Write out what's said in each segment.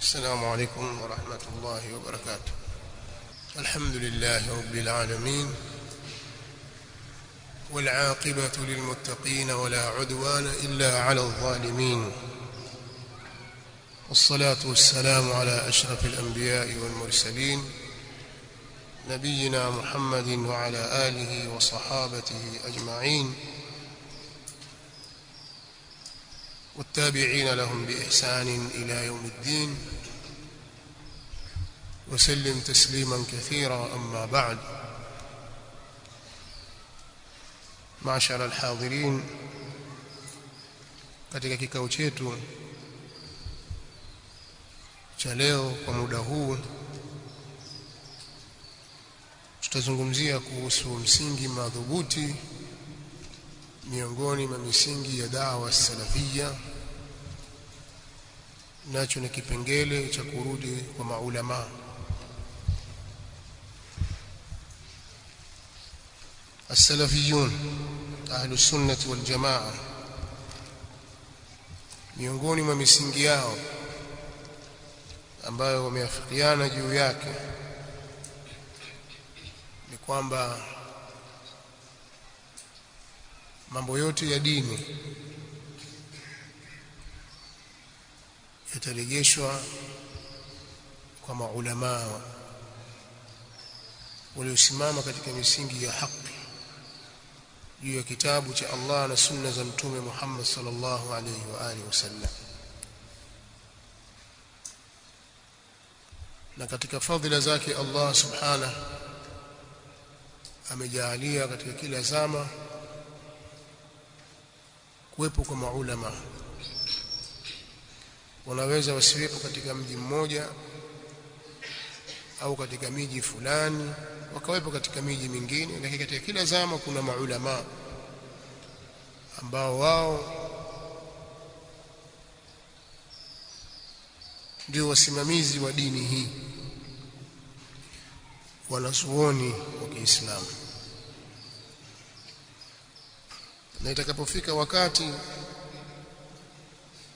السلام عليكم ورحمة الله وبركاته. الحمد لله رب العالمين، والعاقبة للمتقين ولا عدوان إلا على الظالمين، والصلاة والسلام على أشرف الأنبياء والمرسلين نبينا محمد وعلى آله وصحابته أجمعين والتابعين لهم بإحسان إلى يوم الدين، وسلم تسليما كثيرا. أما بعد، معشر الحاضرين، katika kikao chetu cha leo kwa muda huu tutazungumzia kuhusu msingi madhubuti miongoni mwa misingi ya da'wa salafia, nacho ni kipengele cha kurudi kwa maulama. As-salafiyun ahlus sunnah wal jamaa, miongoni mwa misingi yao ambayo wameafikiana juu yake ni kwamba mambo yote ya dini yatarejeshwa kwa maulama waliosimama katika misingi ya haki juu ya kitabu cha Allah na sunna za Mtume Muhammad sallallahu alayhi wa alihi wasallam. Na katika fadhila zake Allah subhanahu amejaalia katika kila zama kuwepo kwa maulama. Wanaweza wasiwepo katika mji mmoja au katika miji fulani, wakawepo katika miji mingine, lakini katika kila zama kuna maulama ambao wao ndio wasimamizi wa dini hii, wanazuoni wa Kiislamu. Na itakapofika wakati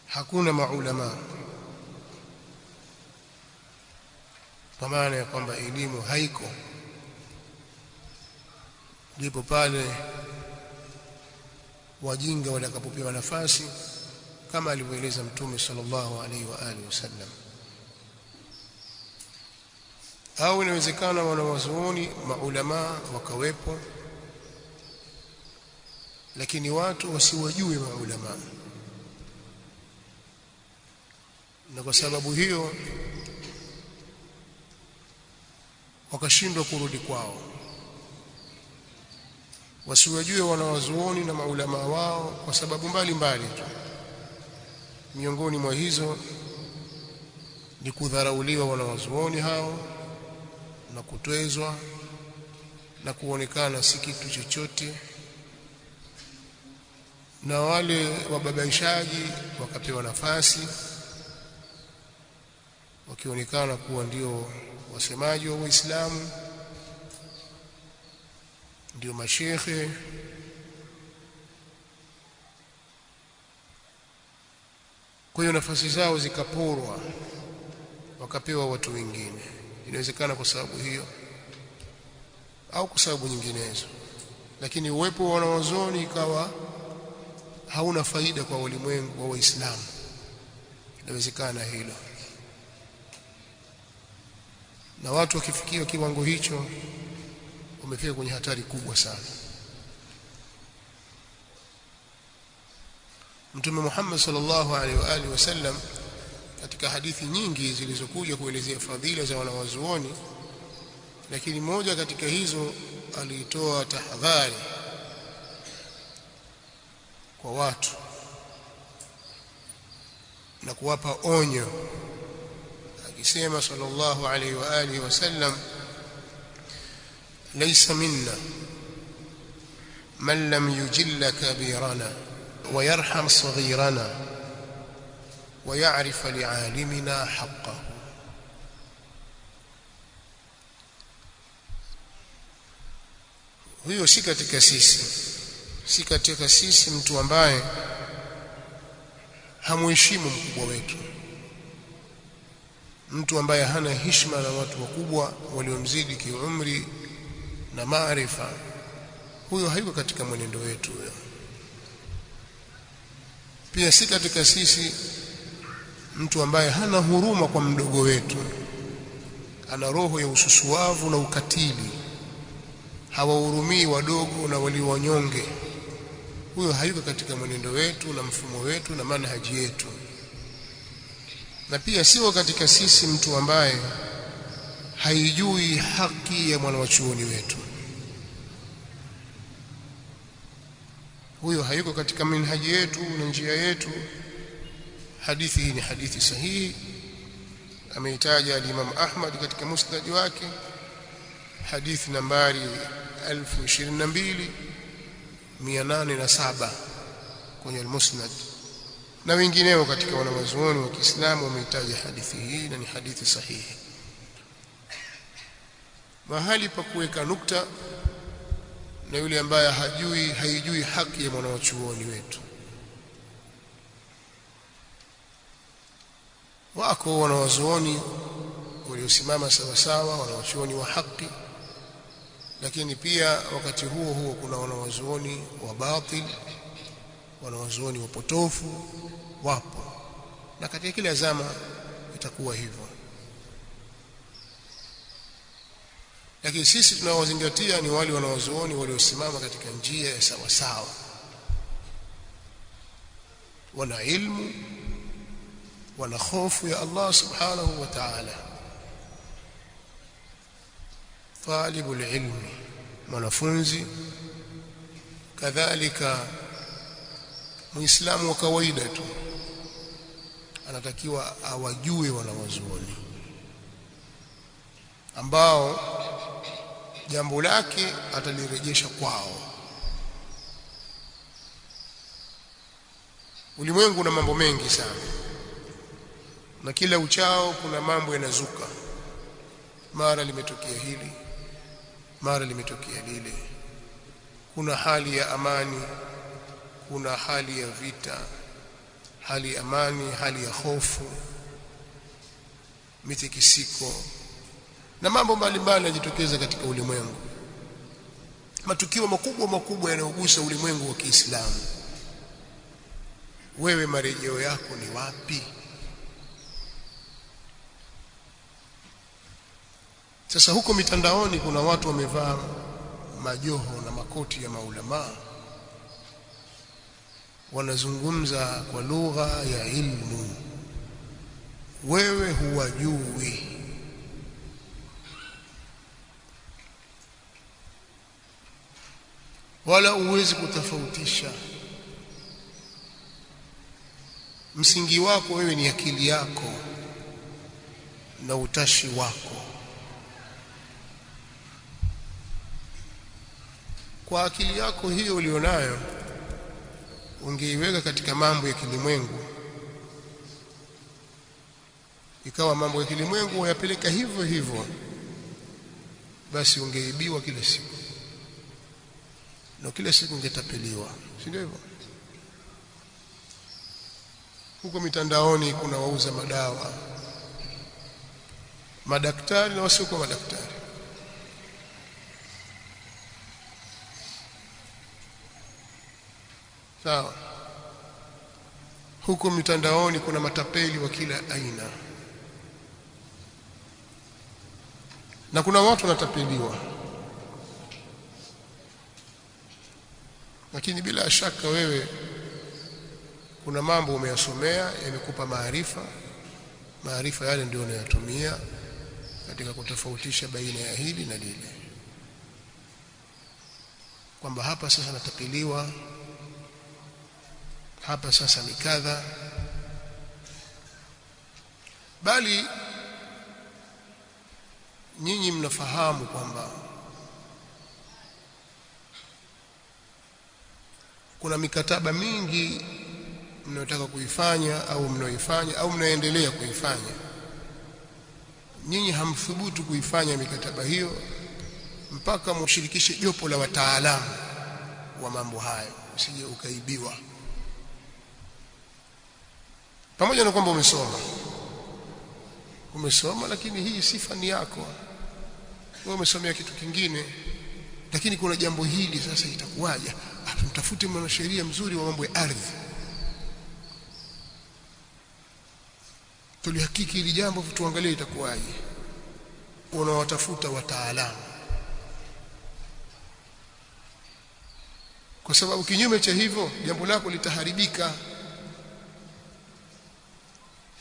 hakuna maulama, kwa maana ya kwamba elimu haiko, ndipo pale wajinga watakapopewa nafasi, kama alivyoeleza Mtume sallallahu alaihi wa alihi wasallam. Au inawezekana wanawazuoni maulama wakawepo, lakini watu wasiwajue maulama, na kwa sababu hiyo wakashindwa kurudi kwao. Wasiwajue wanawazuoni na maulama wao kwa sababu mbalimbali tu. Miongoni mwa hizo ni kudharauliwa wanawazuoni hao na kutwezwa na si kitu chochote, na wale wababaishaji wakapewa nafasi wakionekana kuwa ndio wasemaji wa Uislamu, ndio mashekhe. Kwa hiyo nafasi zao zikaporwa, wakapewa watu wengine. Inawezekana kwa sababu hiyo au kwa sababu nyinginezo, lakini uwepo wa wanawazuoni ikawa hauna faida kwa ulimwengu wa Waislamu. Inawezekana hilo, na watu wakifikia kiwango hicho wamefika kwenye hatari kubwa sana. Mtume Muhammad sallallahu alaihi wa alihi wasallam katika hadithi nyingi zilizokuja kuelezea fadhila za wanawazuoni, lakini moja katika hizo alitoa tahadhari kwa watu na kuwapa onyo, akisema sallallahu alaihi wa alihi wasallam, laysa minna man lam yujilla kabirana wa yarham saghirana wa ya'rif li'alimina haqqahu. Huyo si katika sisi mtu ambaye hamuheshimu mkubwa wetu, mtu ambaye hana heshima na watu wakubwa waliomzidi kiumri na maarifa, huyo hayuko katika mwenendo wetu huyo. Pia si katika sisi mtu ambaye hana huruma kwa mdogo wetu, ana roho ya ususuavu na ukatili, hawahurumii wadogo na walio wanyonge, huyo hayuko katika mwenendo wetu na mfumo wetu na manhaji yetu. Na pia sio katika sisi mtu ambaye haijui haki ya mwanachuoni wetu, huyo hayuko katika manhaji yetu na njia yetu. Hadithi hii ni hadithi sahihi, ameitaja al-Imam Ahmad katika musnad wake, hadithi nambari 22807 kwenye al-Musnad, na wengineo katika wanawazuoni wa Kiislamu wameitaja hadithi hii na ni hadithi sahihi. Mahali pa kuweka nukta na yule ambaye haijui haki ya mwanachuoni wetu. Wako wanawazuoni waliosimama sawa sawa, wanawachuoni wa haki, lakini pia wakati huo huo kuna wanawazuoni wa batil, wanawazuoni wapotofu wapo, na katika kila zama itakuwa hivyo. Lakini sisi tunawazingatia ni wale wanawazuoni waliosimama katika njia ya sawa sawa, wana ilmu, wana hofu ya Allah subhanahu wa ta'ala. Talibul ilmi, mwanafunzi, kadhalika muislamu wa kawaida tu, anatakiwa awajue wanawazuoni ambao jambo lake atalirejesha kwao. Ulimwengu una mambo mengi sana, na kila uchao kuna mambo yanazuka, mara limetokea hili, mara limetokea lile. Kuna hali ya amani, kuna hali ya vita, hali ya amani, hali ya hofu, mitikisiko na mambo mbalimbali yanajitokeza katika ulimwengu, matukio makubwa yanayogusa ulimwengu wa Kiislamu. Wewe marejeo yako ni wapi? Sasa huko mitandaoni kuna watu wamevaa majoho na makoti ya maulama, wanazungumza kwa lugha ya ilmu, wewe huwajui. Wala uwezi kutofautisha. Msingi wako wewe ni akili yako na utashi wako. Kwa akili yako hiyo ulionayo, ungeiweka katika mambo ya kilimwengu, ikawa mambo ya kilimwengu wayapeleka hivyo hivyo, basi ungeibiwa kila siku, na kila siku ungetapeliwa, si ndio hivyo? Huko mitandaoni kuna wauza madawa, madaktari na wasiokuwa madaktari. Sawa. Huko mitandaoni kuna matapeli wa kila aina, na kuna watu wanatapeliwa. Lakini bila shaka wewe kuna mambo umeyasomea, yamekupa maarifa yale ndio unayatumia katika kutofautisha baina ya hili na lile, kwamba hapa sasa natapeliwa, hapa sasa ni kadha. Bali nyinyi mnafahamu kwamba kuna mikataba mingi mnayotaka kuifanya au mnaoifanya au mnaendelea kuifanya. Nyinyi hamthubutu kuifanya mikataba hiyo mpaka mshirikishe jopo la wataalamu wa mambo hayo, usije ukaibiwa. Pamoja na kwamba umesoma, umesoma lakini hii sifa ni yako, wewe umesomea kitu kingine, lakini kuna jambo hili sasa itakuwaje? Mtafute mwanasheria mzuri wa mambo ya ardhi, tulihakiki hili jambo, tuangalie itakuwaje. Unawatafuta wataalamu, kwa sababu kinyume cha hivyo jambo lako litaharibika.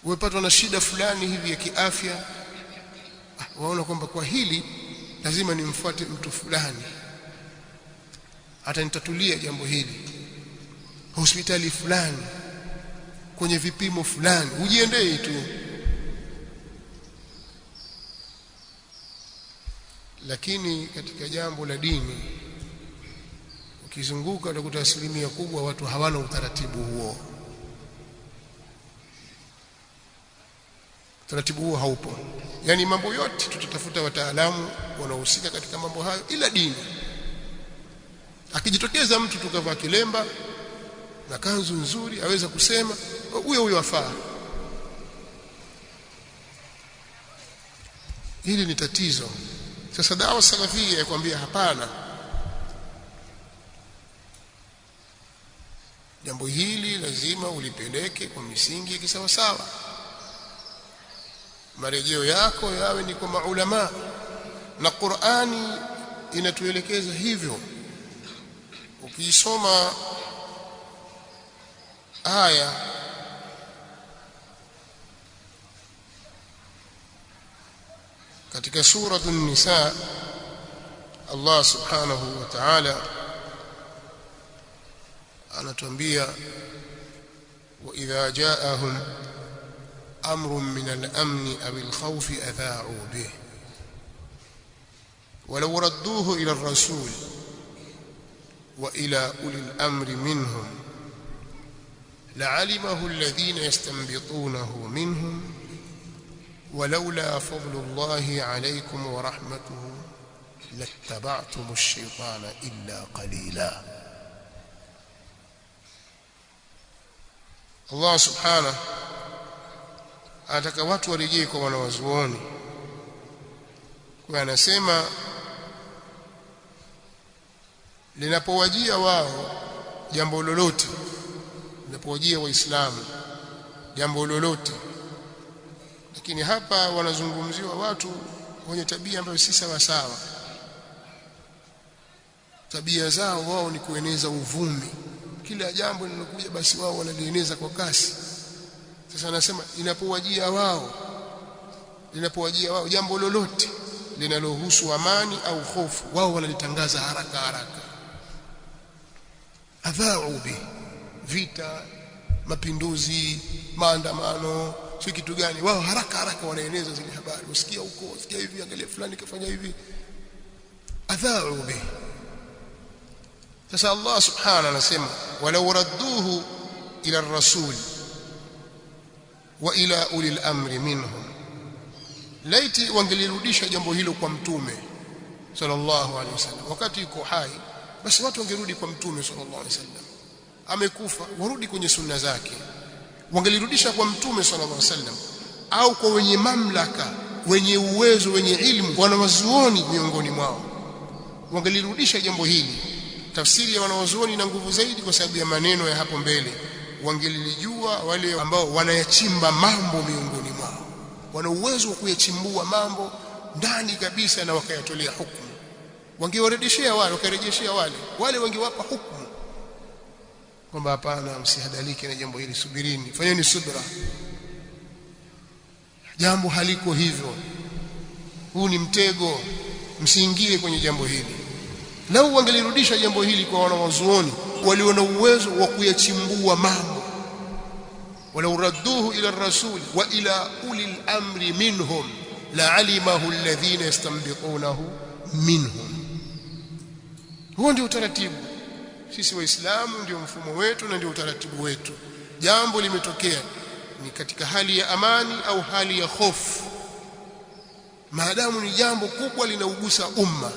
Umepatwa na shida fulani hivi ya kiafya, waona kwamba kwa hili lazima nimfuate mtu fulani, hata nitatulia jambo hili, hospitali fulani, kwenye vipimo fulani, ujiendee tu. Lakini katika jambo la dini ukizunguka utakuta asilimia kubwa watu hawana utaratibu huo. Utaratibu huo haupo. Yani mambo yote tutatafuta wataalamu wanaohusika katika mambo hayo, ila dini. Akijitokeza mtu tukavaa kilemba na kanzu nzuri aweza kusema huyo afaa. Hili ni tatizo. Sasa dawa salafia yakwambia hapana, jambo hili lazima ulipeleke kwa misingi ya kisawasawa, marejeo yako yawe ni kwa maulama, na Qur'ani inatuelekeza hivyo. Ukisoma aya katika sura an-Nisa, Allah subhanahu wa ta'ala anatuambia wa idha ja'ahum amrun min al-amn aw al-khawf adha'u bih walau radduhu ila ar-rasul wa ila ulil amri minhum la'alimahu alladhina yastanbitunahu minhum ولولا فضل الله عليكم ورحمته لاتبعتم الشيطان إلا قليلا. Allah subhanahu anataka watu warejee kwa wanawazuoni. Kwa anasema linapowajia wao jambo lolote, linapowajia waislamu jambo lolote. Lakini hapa wanazungumziwa watu wenye tabia ambayo si sawa sawa. Tabia zao wao ni kueneza uvumi, kila jambo linalokuja basi wao wanalieneza kwa kasi. Sasa anasema linapowajia wao jambo lolote linalohusu amani au hofu, wao wanalitangaza haraka haraka. Adha'u bi, vita, mapinduzi, maandamano, si kitu gani, wao haraka haraka wanaeneza zile habari. Usikia huko, usikia hivi, angalia fulani kafanya hivi. Adha'u bi. Sasa Allah subhanahu anasema walau radduhu ila ar-rasul wa ila ulil amri minhum, laiti wangelirudisha jambo hilo kwa mtume sallallahu alaihi wasallam wakati yuko hai, basi watu wangerudi kwa mtume sallallahu alaihi wasallam. Amekufa, warudi kwenye sunna zake. Wangelirudisha kwa mtume sallallahu alaihi wasallam au kwa wenye mamlaka, wenye uwezo, wenye ilmu, wanawazuoni miongoni mwao, wangelirudisha jambo hili. Tafsiri ya wanawazuoni ina nguvu zaidi kwa sababu ya maneno ya hapo mbele. Wangelijua wale ambao wanayachimba mambo miongoni mwao, wana uwezo wa kuyachimbua mambo ndani kabisa na wakayatolea hukumu. Wangewarejeshea wale, wakarejeshea wale wangewapa hukumu kwamba hapana, msihadalike na jambo hili, subirini, fanyeni subra, jambo haliko hivyo, huu ni mtego, msiingie kwenye jambo hili. Lau wangelirudisha jambo hili kwa wanawazuoni walio na uwezo wa kuyachimbua mambo, walau radduhu ila ar-rasul wa ila ulil amri minhum la'alimahu alladhina yastanbitunahu minhum. Huo ndio utaratibu. Sisi waislamu ndio mfumo wetu na ndio utaratibu wetu. Jambo limetokea ni katika hali ya amani au hali ya hofu, maadamu ni jambo kubwa linaugusa umma,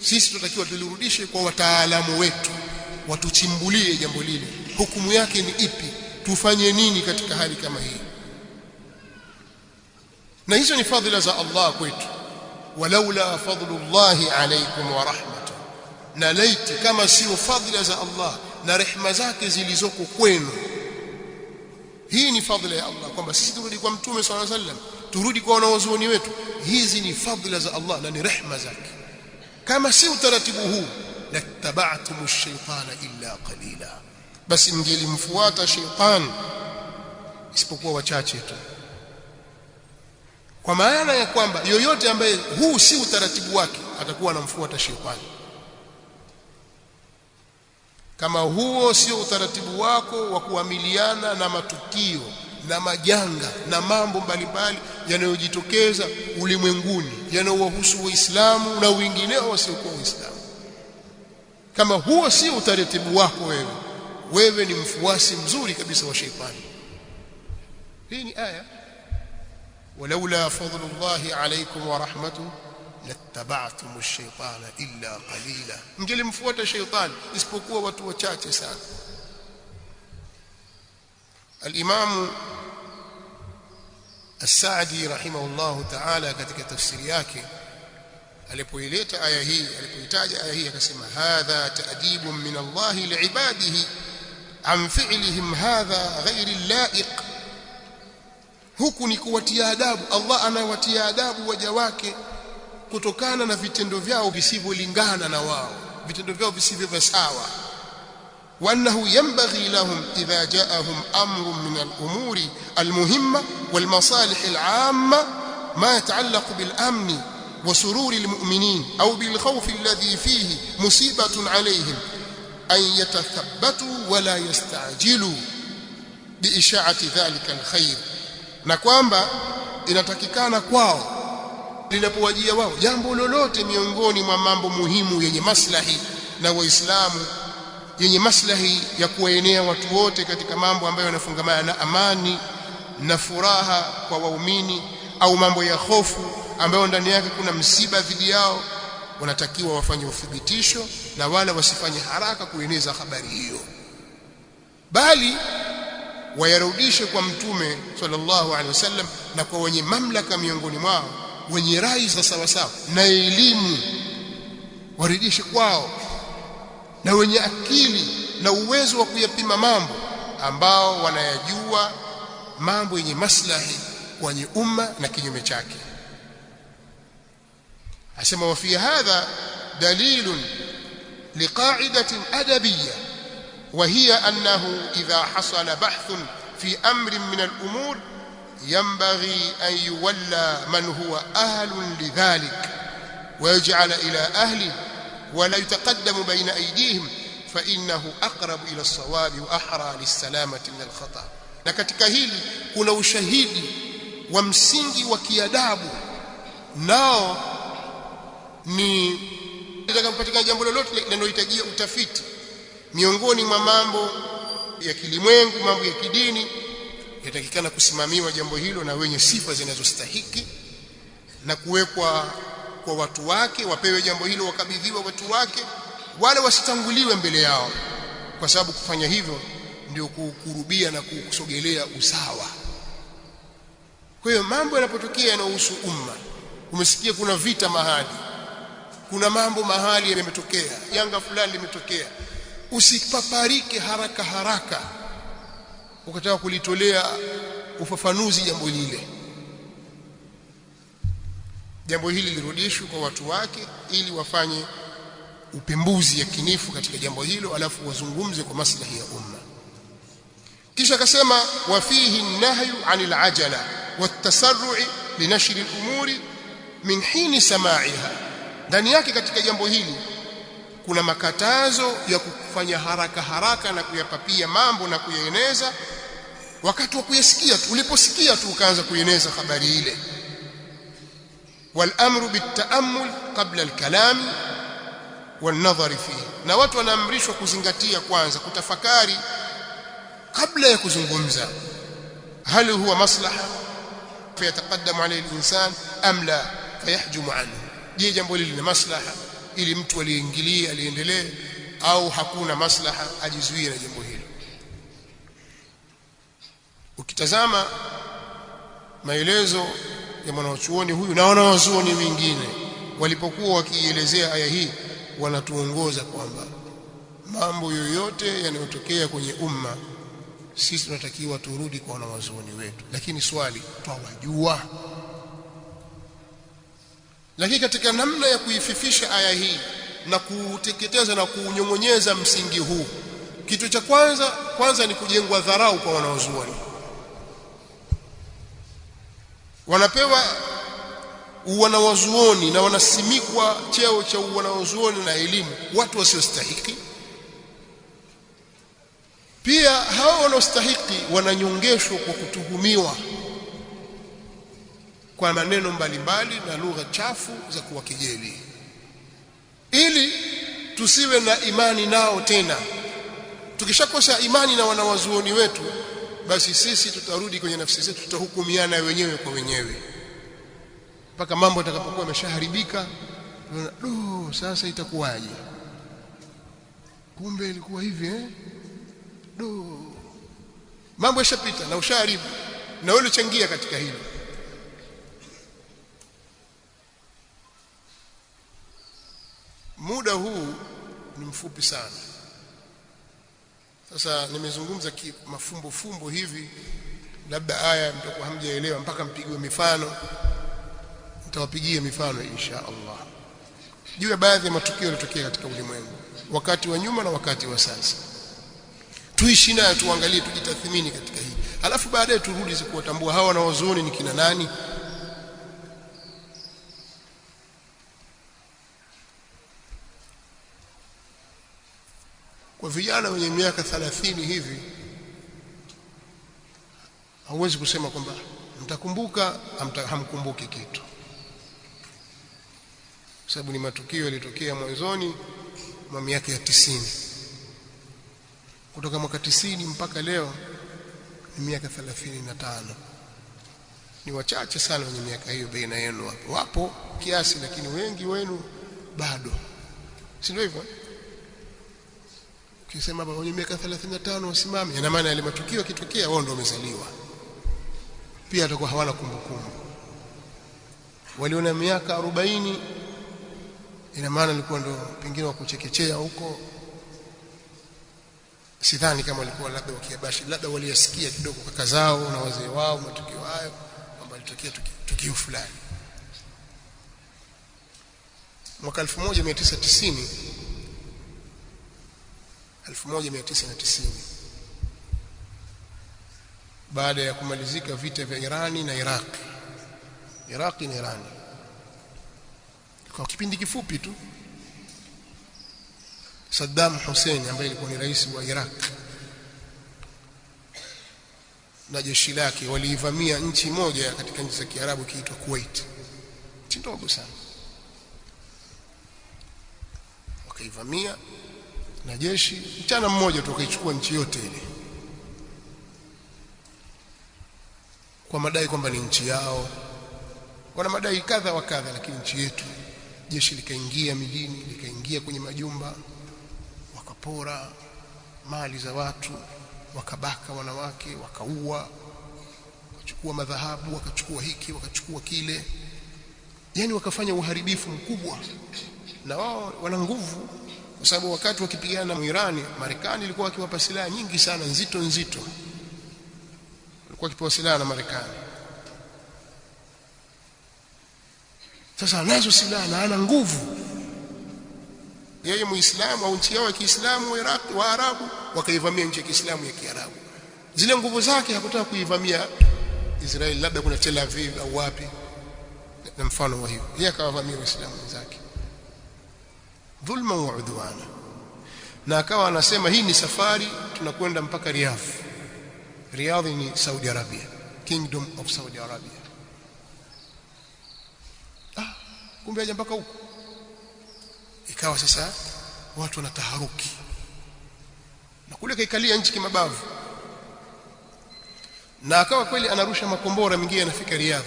sisi tunatakiwa tulirudishe kwa wataalamu wetu, watuchimbulie jambo lile, hukumu yake ni ipi, tufanye nini katika hali kama hii. na hizo ni fadhila za Allah kwetu. Walaula fadlullahi alaykum wa rahmatuhu, na laiti kama sio fadhila za Allah na rehema zake zilizoko kwenu. Hii ni fadhila ya Allah, kwamba sisi turudi kwa Mtume sallallahu alaihi wasallam, turudi kwa wanawazuoni wetu. Hizi ni fadhila za Allah na ni rehema zake. Kama si utaratibu huu, lattaba'tum ash-shaytana illa qalila, basi mngelimfuata shaytan isipokuwa wachache tu. Kwa maana ya kwamba yoyote ambaye huu si utaratibu wake atakuwa anamfuata shaytani. Kama huo sio utaratibu wako wa kuamiliana na matukio na majanga na mambo mbalimbali yanayojitokeza ulimwenguni yanayowahusu Waislamu na wengineo wasiokuwa Waislamu, kama huo sio utaratibu wako wewe ni mfuasi mzuri kabisa wa shaytani. Hii ni aya, walaula fadlullahi alaykum wa rahmatuhu lattaba'tum ash-shaytana illa qalila, mngelimfuata shaytani isipokuwa watu wachache sana. Al-Imam As-Sa'di rahimahullahu ta'ala katika tafsiri yake alipoileta aya hii, alipoitaja aya hii akasema, hadha ta'dibun min Allah li'ibadihi an fi'lihim hadha ghairi al-la'iq, huku ni kuwatia adabu. Allah anawatia adabu waja wake kutokana na vitendo vyao visivyolingana na wao, vitendo vyao visivyo sawa. wa annahu yanbaghi lahum idha ja'ahum amrun min al-umuri al-muhimma wal masalih al-'amma ma yata'allaq bil amni wa sururi al-mu'minin aw bil khawf alladhi fihi musibatun 'alayhim an yatathabbatu wa la yasta'jilu bi isha'ati dhalika al-khair, na kwamba inatakikana kwao linapowajia wao jambo lolote miongoni mwa mambo muhimu yenye maslahi na Waislamu, yenye maslahi ya kuwaenea watu wote katika mambo ambayo yanafungamana na amani na furaha kwa waumini, au mambo ya hofu ambayo ndani yake kuna msiba dhidi yao, wanatakiwa wafanye uthibitisho na wala wasifanye haraka kueneza habari hiyo, bali wayarudishe kwa Mtume sallallahu alaihi wasallam na kwa wenye mamlaka miongoni mwao, wenye rai za sawa sawa na elimu warudishe kwao, na wenye akili na uwezo wa kuyapima mambo, ambao wanayajua mambo yenye maslahi kwenye umma na kinyume chake. Asema, wa fi hadha dalilun liqa'idatin adabiyyah wa hiya annahu idha hasala bahthun fi amrin min al-umur ينبغي أن يولى من هو أهل لذلك ويجعل إلى أهله ولا يتقدم بين أيديهم فإنه أقرب إلى الصواب وأحرى للسلامة من الخطأ. na katika hili kuna ushahidi wa msingi wa kiadabu, nao ni litakapopatikana jambo lolote linalohitajia utafiti miongoni mwa mambo ya kilimwengu, mambo ya kidini, yatakikana kusimamiwa jambo hilo na wenye sifa zinazostahiki na kuwekwa kwa watu wake, wapewe jambo hilo, wakabidhiwa watu wake, wala wasitanguliwe mbele yao, kwa sababu kufanya hivyo ndio kukurubia na kusogelea usawa. Kwa hiyo mambo yanapotokea yanayohusu umma, umesikia kuna vita mahali, kuna mambo mahali yametokea, janga fulani limetokea, usipaparike haraka haraka ukataka kulitolea ufafanuzi jambo lile. Jambo hili lirudishwe kwa watu wake ili wafanye upembuzi yakinifu katika jambo hilo, alafu wazungumze kwa maslahi ya umma. Kisha akasema, wa fihi nahyu 'anil ajala watasarru'i linashri al-umuri min hini sama'iha, ndani yake katika jambo hili kuna makatazo ya kufanya haraka haraka na kuyapapia mambo na kuyaeneza wakati wa kuyasikia tu, uliposikia tu ukaanza kueneza habari ile. wal amru bit-ta'ammul qabla al-kalam wan-nadhar fihi, na watu wanaamrishwa kuzingatia kwanza, kutafakari kabla ya kuzungumza. hal huwa maslaha fayataqaddamu alayhi al-insan am la fayahjumu anhu, je, jambo hili ni maslaha ili mtu aliingilie aliendelee, au hakuna maslaha ajizuie na jambo hilo. Ukitazama maelezo ya mwanachuoni huyu na wanawazuoni wengine walipokuwa wakielezea aya hii, wanatuongoza kwamba mambo yoyote yanayotokea kwenye umma sisi tunatakiwa turudi kwa wanawazuoni wetu. Lakini swali, twawajua? Lakini katika namna ya kuififisha aya hii na kuteketeza na kuunyong'onyeza msingi huu, kitu cha kwanza ni kujengwa dharau kwa wanawazuoni. Wanapewa wanawazuoni na wanasimikwa cheo cha wanawazuoni na elimu watu wasiostahiki. Pia hao wanaostahiki wananyongeshwa kwa kutuhumiwa kwa maneno mbalimbali na lugha chafu za kuwakejeli, ili tusiwe na imani nao tena. Tukishakosa imani na wanawazuoni wetu, basi sisi tutarudi kwenye nafsi zetu, tutahukumiana wenyewe kwa wenyewe mpaka mambo yatakapokuwa yameshaharibika. Sasa itakuwaje? Kumbe ilikuwa hivi mambo yashapita na ushaharibu, na wewe uchangia katika hilo. Muda huu ni mfupi sana. Sasa nimezungumza mafumbo hivi, labda aya mtakuwa hamjaelewa mpaka mpigwe mifano. Nitawapigia mifano insha Allah juu ya baadhi ya matukio yaliyotokea katika ulimwengu wakati wa nyuma na wakati wa sasa. Tuishi nayo, tuangalie, tujitathmini katika hili, alafu baadaye turudi kuwatambua hawa wanawazuoni ni kina nani. Kwa vijana wenye miaka 30 hivi, hauwezi kusema kwamba mtakumbuka hamkumbuki kitu, sababu ni matukio yalitokea mwanzoni mwa miaka ya 90. Kutoka mwaka 90 mpaka leo ni miaka 35. Ni wachache sana wenye miaka hiyo baina yenu. Wapo kiasi, lakini wengi wenu bado, si ndio hivyo? Ukisema baba wenye miaka 35 wasimame, ina maana yale matukio yakitokea wao ndio wamezaliwa, pia atakuwa hawana kumbukumbu. Waliona miaka 40, ina maana ilikuwa ndio pengine wa kuchekechea huko. Sidhani kama walikuwa labda wakiabashi, labda waliyasikia kidogo kaka zao na wazee wao matukio hayo kwamba litokea tukio fulani. Mwaka 1990 baada ya kumalizika vita vya Irani na Iraqi na Irani, kwa kipindi kifupi tu, Saddam Hussein ambaye alikuwa ni rais wa Iraq na jeshi lake waliivamia nchi moja katika nchi za Kiarabu kiitwa Kuwait. Nchi ndogo sana. Wakaivamia na jeshi, mchana mmoja tu wakaichukua nchi yote ile, kwa madai kwamba ni nchi yao. Wana madai kadha wa kadha, lakini nchi yetu. Jeshi likaingia mijini, likaingia kwenye majumba, wakapora mali za watu, wakabaka wanawake, wakaua, wakachukua madhahabu, wakachukua hiki, wakachukua kile. Yani wakafanya uharibifu mkubwa, na wao wana nguvu, kwa sababu wakati wakipigana na Irani, Marekani ilikuwa akiwapa silaha nyingi sana nzito, walikuwa wakipewa silaha na Marekani. Sasa anazo silaha na ana nguvu. Yeye Muislamu au nchi yao ya Kiislamu wa Arabu wakaivamia nchi ya Kiislamu ya Kiarabu. Zile nguvu zake hakutaka kuivamia Israeli, labda kuna Tel Aviv au wapi na mfano wa hiyo. Yeye akawavamia Waislamu wenzake dhulma wa udwana, na akawa anasema hii ni safari, tunakwenda mpaka Riyadh. Riyadh ni Saudi Arabia, Kingdom of Saudi Arabia. Kumbe aje mpaka huko. Ikawa sasa watu wanataharuki, na kule kaikalia nchi kimabavu, na akawa kweli anarusha makombora mengine yanafika Riyadh.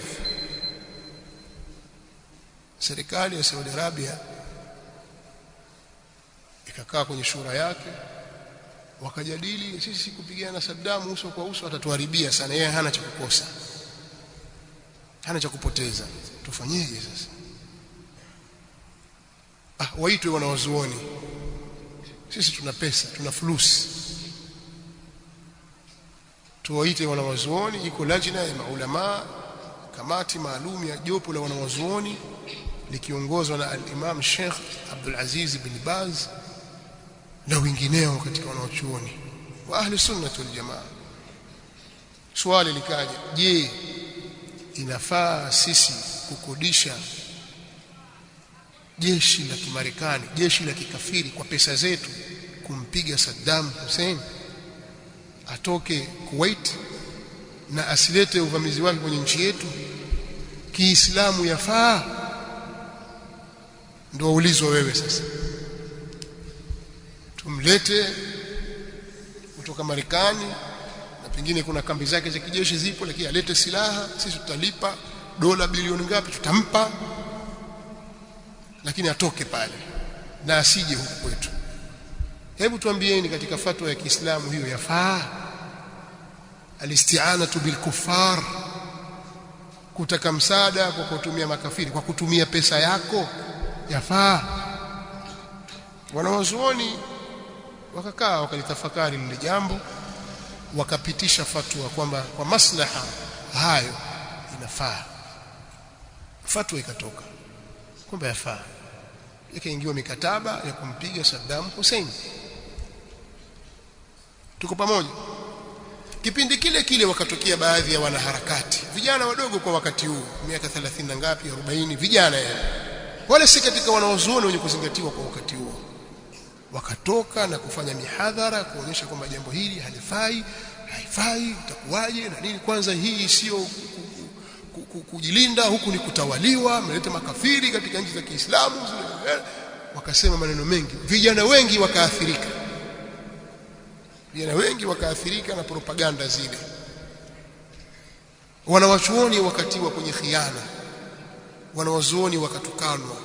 Serikali ya Saudi Arabia ikakaa kwenye shura yake, wakajadili, sisi kupigana na Saddam uso kwa uso atatuharibia sana, yeye hana cha kukosa. hana cha kupoteza. Tufanyeje sasa? Waitwe wanawazuoni. Sisi tuna pesa, tuna fulusi. Tuwaite wanawazuoni, iko lajna ya maulama, kamati maalum ya jopo la wanawazuoni likiongozwa na al-Imam Sheikh Abdul Aziz bin Baz na wengineo katika wanawachuoni wa ahli sunnah wal jamaa. Swali likaja, je, inafaa sisi kukodisha jeshi la Kimarekani, jeshi la kikafiri kwa pesa zetu kumpiga Saddam Hussein atoke Kuwait na asilete uvamizi wake kwenye nchi yetu? Kiislamu yafaa? Ndio ulizwa wewe sasa. Tumlete kutoka Marekani na pengine kuna kambi zake za kijeshi zipo, lakini alete silaha, sisi tutalipa dola bilioni ngapi tutampa, lakini atoke pale na asije huku kwetu. Hebu tuambieni, katika fatwa ya Kiislamu hiyo yafaa? Alisti'anatu bil kuffar, kutaka msaada kwa kutumia makafiri kwa kutumia pesa yako, yafaa? Wanawazuoni wakakaa wakalitafakari lile jambo, wakapitisha fatwa kwamba kwa maslaha hayo inafaa. Fatwa ikatoka kwamba yafaa, ikaingiwa mikataba ya kumpiga Saddam Hussein. Tuko pamoja? Kipindi kile kile wakatokea baadhi ya wanaharakati, vijana wadogo kwa wakati huu, miaka 30 na ngapi, 40, vijana wale si katika wanaozuoni wenye kuzingatiwa kwa wakati huo, wakatoka na kufanya mihadhara kuonyesha kwamba jambo hili halifai, haifai, itakuwaje na nini. Kwanza hii sio kujilinda, huku ni kutawaliwa, mlete makafiri katika nchi za Kiislamu. Wakasema maneno mengi, vijana wengi wakaathirika na propaganda zile. Wanawachuoni wakatiwa kwenye khiana, wanawazuoni wakatukanwa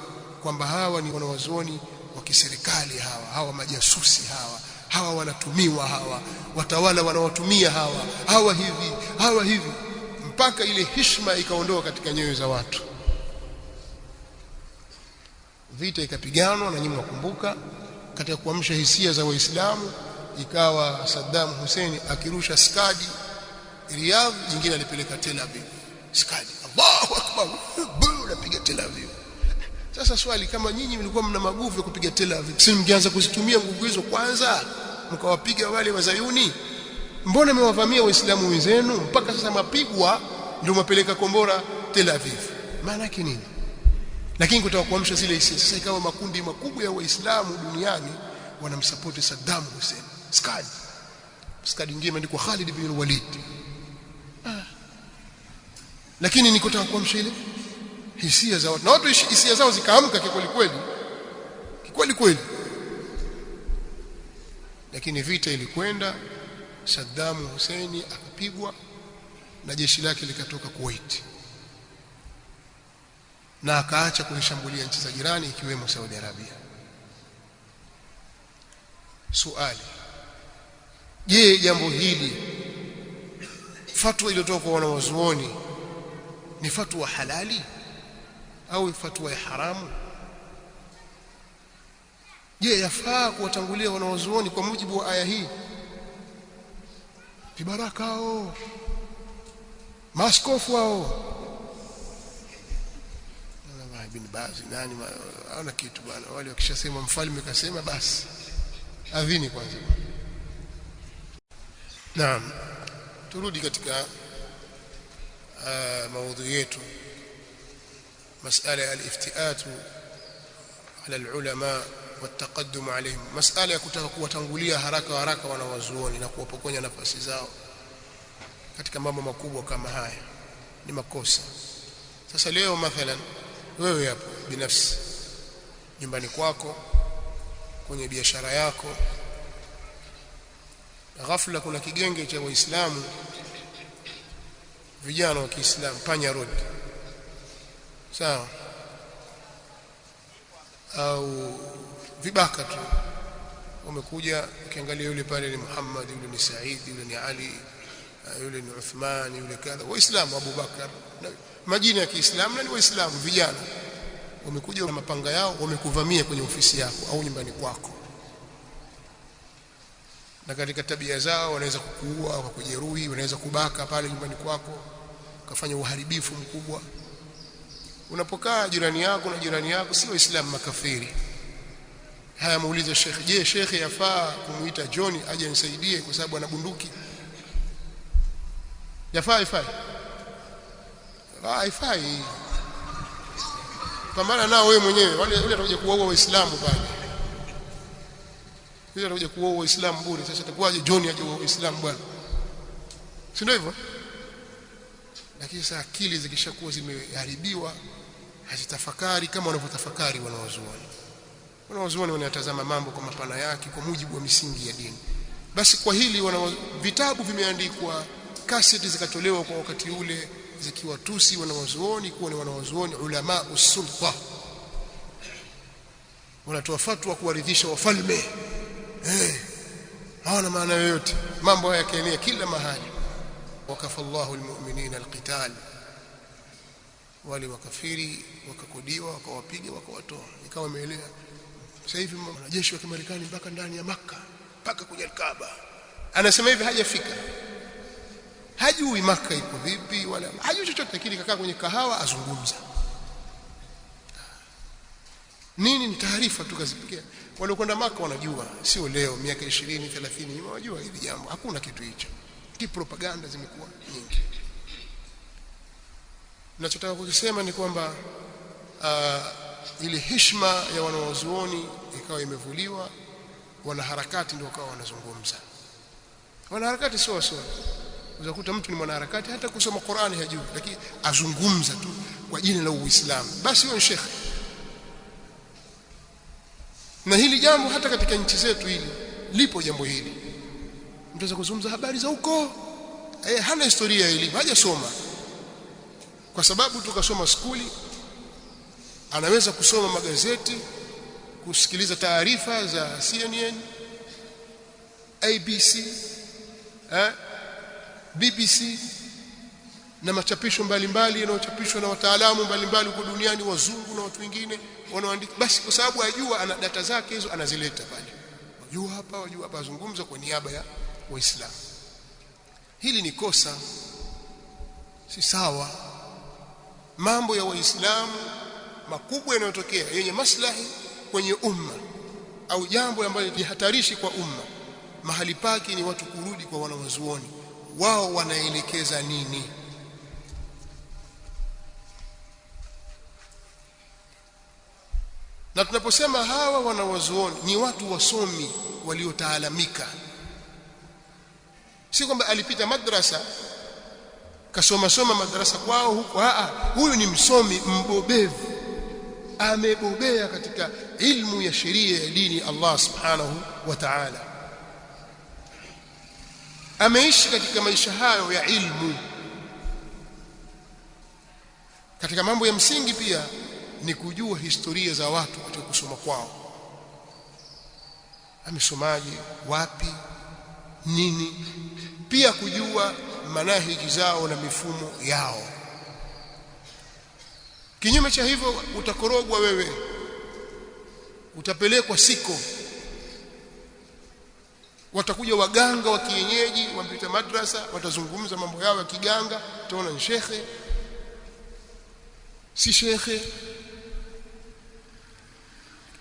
kwamba hawa ni wanawazuoni wa kiserikali, hawa majasusi, hawa wanatumiwa, watawala wanawatumia hawa hivi, mpaka ile heshima ikaondoka katika nyoyo za watu. Vita ikapiganwa, na nyinyi mwakumbuka, katika kuamsha hisia za Waislamu ikawa Saddam Hussein akirusha skadi Riyadh, nyingine alipeleka Tel Aviv. Skadi, Allahu Akbar, unapiga Tel Aviv. Sasa swali, kama nyinyi mlikuwa mna maguvu ya kupiga Tel Aviv, si mngeanza kuzitumia nguvu hizo kwanza mkawapiga wale wazayuni? Mbona mmewavamia Waislamu wenzenu mpaka sasa mapigwa ndio mapeleka kombora Tel Aviv? Maana yake nini? Lakini kutaka kuamsha zile hisia, sasa ikawa makundi makubwa ya Waislamu duniani wanamsupport Saddam Hussein. Skadi nyingine imeandikwa Khalid bin Walid. Lakini ni kutaka kuamsha ile hisia za watu, na watu hisia zao zikaamka kikweli kweli. Lakini vita ilikwenda, Saddam Hussein akapigwa na jeshi lake likatoka Kuwait, na akaacha kuishambulia nchi za jirani ikiwemo Saudi Arabia. Swali, je, jambo hili, fatwa iliyotoka kwa wanawazuoni, ni fatwa halali au fatwa ya haramu? Je, yafaa kuwatangulia wanawazuoni kwa mujibu wa aya hii? Vibaraka hao, maaskofu hao, Ibn Baz nani, hawana kitu bwana. Wale wakishasema mfalme kasema basi adhini kwanza. Naam, turudi katika maudhui yetu, masala ya al-iftiatu ala al-ulama والتقدم عليهم. masala ya kutaka kuwatangulia haraka wanawazuoni na kuwapokonya nafasi zao katika mambo makubwa kama haya ni makosa. Sasa leo mathalan wewe hapo binafsi nyumbani kwako, kwenye biashara yako, ghafla kuna kigenge cha Waislamu, vijana wa Kiislamu, Panya Road, sawa, au vibaka tu wamekuja, ukiangalia yule pale ni Muhammad, yule ni Said, yule ni Ali, yule ni Uthman, yule kadha, waislamu Abu Bakar, majina ya Kiislamu na ni waislamu vijana, wamekuja na mapanga yao, wamekuvamia kwenye ofisi yako au nyumbani kwako, na katika tabia zao wanaweza kukuua au kukujeruhi, wanaweza kubaka pale nyumbani kwako, kufanya uharibifu mkubwa. Unapokaa jirani yako na jirani yako si waislamu, makafiri. Haya, muulize Sheikh, je, Sheikh yafaa kumuita John aje nisaidie kwa sababu ana bunduki? Yafaa? Haifai. Haifai. Pambana nao wewe mwenyewe. Wale watakuja kuwaua waislamu pale, yule atakuja kuwaua waislamu bure. Sasa itakuwaje John aje kuwaua waislamu bwana? Si ndio hivyo? Lakini sasa akili zikishakuwa zimeharibiwa, hazitafakari kama wanavyotafakari wanawazuoni. Wanawazuoni wanatazama mambo kwa mapana yake kwa mujibu wa misingi ya dini. Basi kwa hili vitabu vimeandikwa, kaseti zikatolewa kwa wakati ule zikiwatusi wanawazuoni kuwa ni wanawazuoni ulama usulta, wanatoa fatwa kuwaridhisha wafalme. Hawana maana yoyote. Mambo haya yakaenea kila mahali. Wakafallahu almu'minina alqital, wale wakafiri wakakodiwa, wakawapiga, wakawatoa, ikawa imeelea. Sasa hivi wanajeshi wa Kimarekani mpaka ndani ya Makka, mpaka kwenye Kaaba. Anasema hivi hajafika, hajui Makka iko vipi wala hajui chochote, lakini kakaa kwenye kahawa azungumza nini. Ni taarifa tu kazipikia. Wale kwenda Makka wanajua, sio leo, miaka 20 30 nyuma, wajua hili jambo. Hakuna kitu hicho. Propaganda zimekuwa nyingi. Ninachotaka kusema ni kwamba ile heshima ya wanawazuoni ikawa imevuliwa, wanaharakati ndio wakawa wanazungumza. Wanaharakati sio unakuta mtu ni mwanaharakati hata kusoma Qur'ani hajui, lakini azungumza tu kwa jina la Uislamu, basi huyo ni shekhi. Na hili jambo hata katika nchi zetu hili lipo jambo hili. Mtaweza kuzungumza habari za huko, hana historia ya elimu, hajasoma. Kwa sababu tukasoma skuli, anaweza kusoma magazeti, kusikiliza taarifa za CNN, ABC, BBC na machapisho mbalimbali yanayochapishwa na wataalamu mbalimbali huko duniani, wazungu na watu wengine wanaoandika. Basi kwa sababu ajua, ana data zake hizo, anazileta pale. Wajua hapa azungumza kwa niaba ya Waislamu. Hili ni kosa, si sawa. Mambo ya Waislamu makubwa yanayotokea yenye maslahi kwenye umma au jambo ambalo ni hatarishi kwa umma, mahali pake ni watu kurudi kwa wanawazuoni, wao wanaelekeza nini. Na tunaposema hawa wanawazuoni ni watu wasomi waliotaalamika, si kwamba alipita madrasa kasoma madrasa kwao huko. Huyu ni msomi mbobevu, amebobea katika ilmu ya sheria ya dini Allah subhanahu wa ta'ala, ameishi katika maisha hayo ya ilmu. Katika mambo ya msingi pia ni kujua historia za watu katika kusoma kwao, amesomaje, wapi, nini, pia kujua manahiji zao na mifumo yao. Kinyume cha hivyo utakorogwa wewe, utapelekwa siko. Watakuja waganga wa kienyeji, wampita madrasa, watazungumza mambo yao ya kiganga, utaona ni shekhe, si shekhe.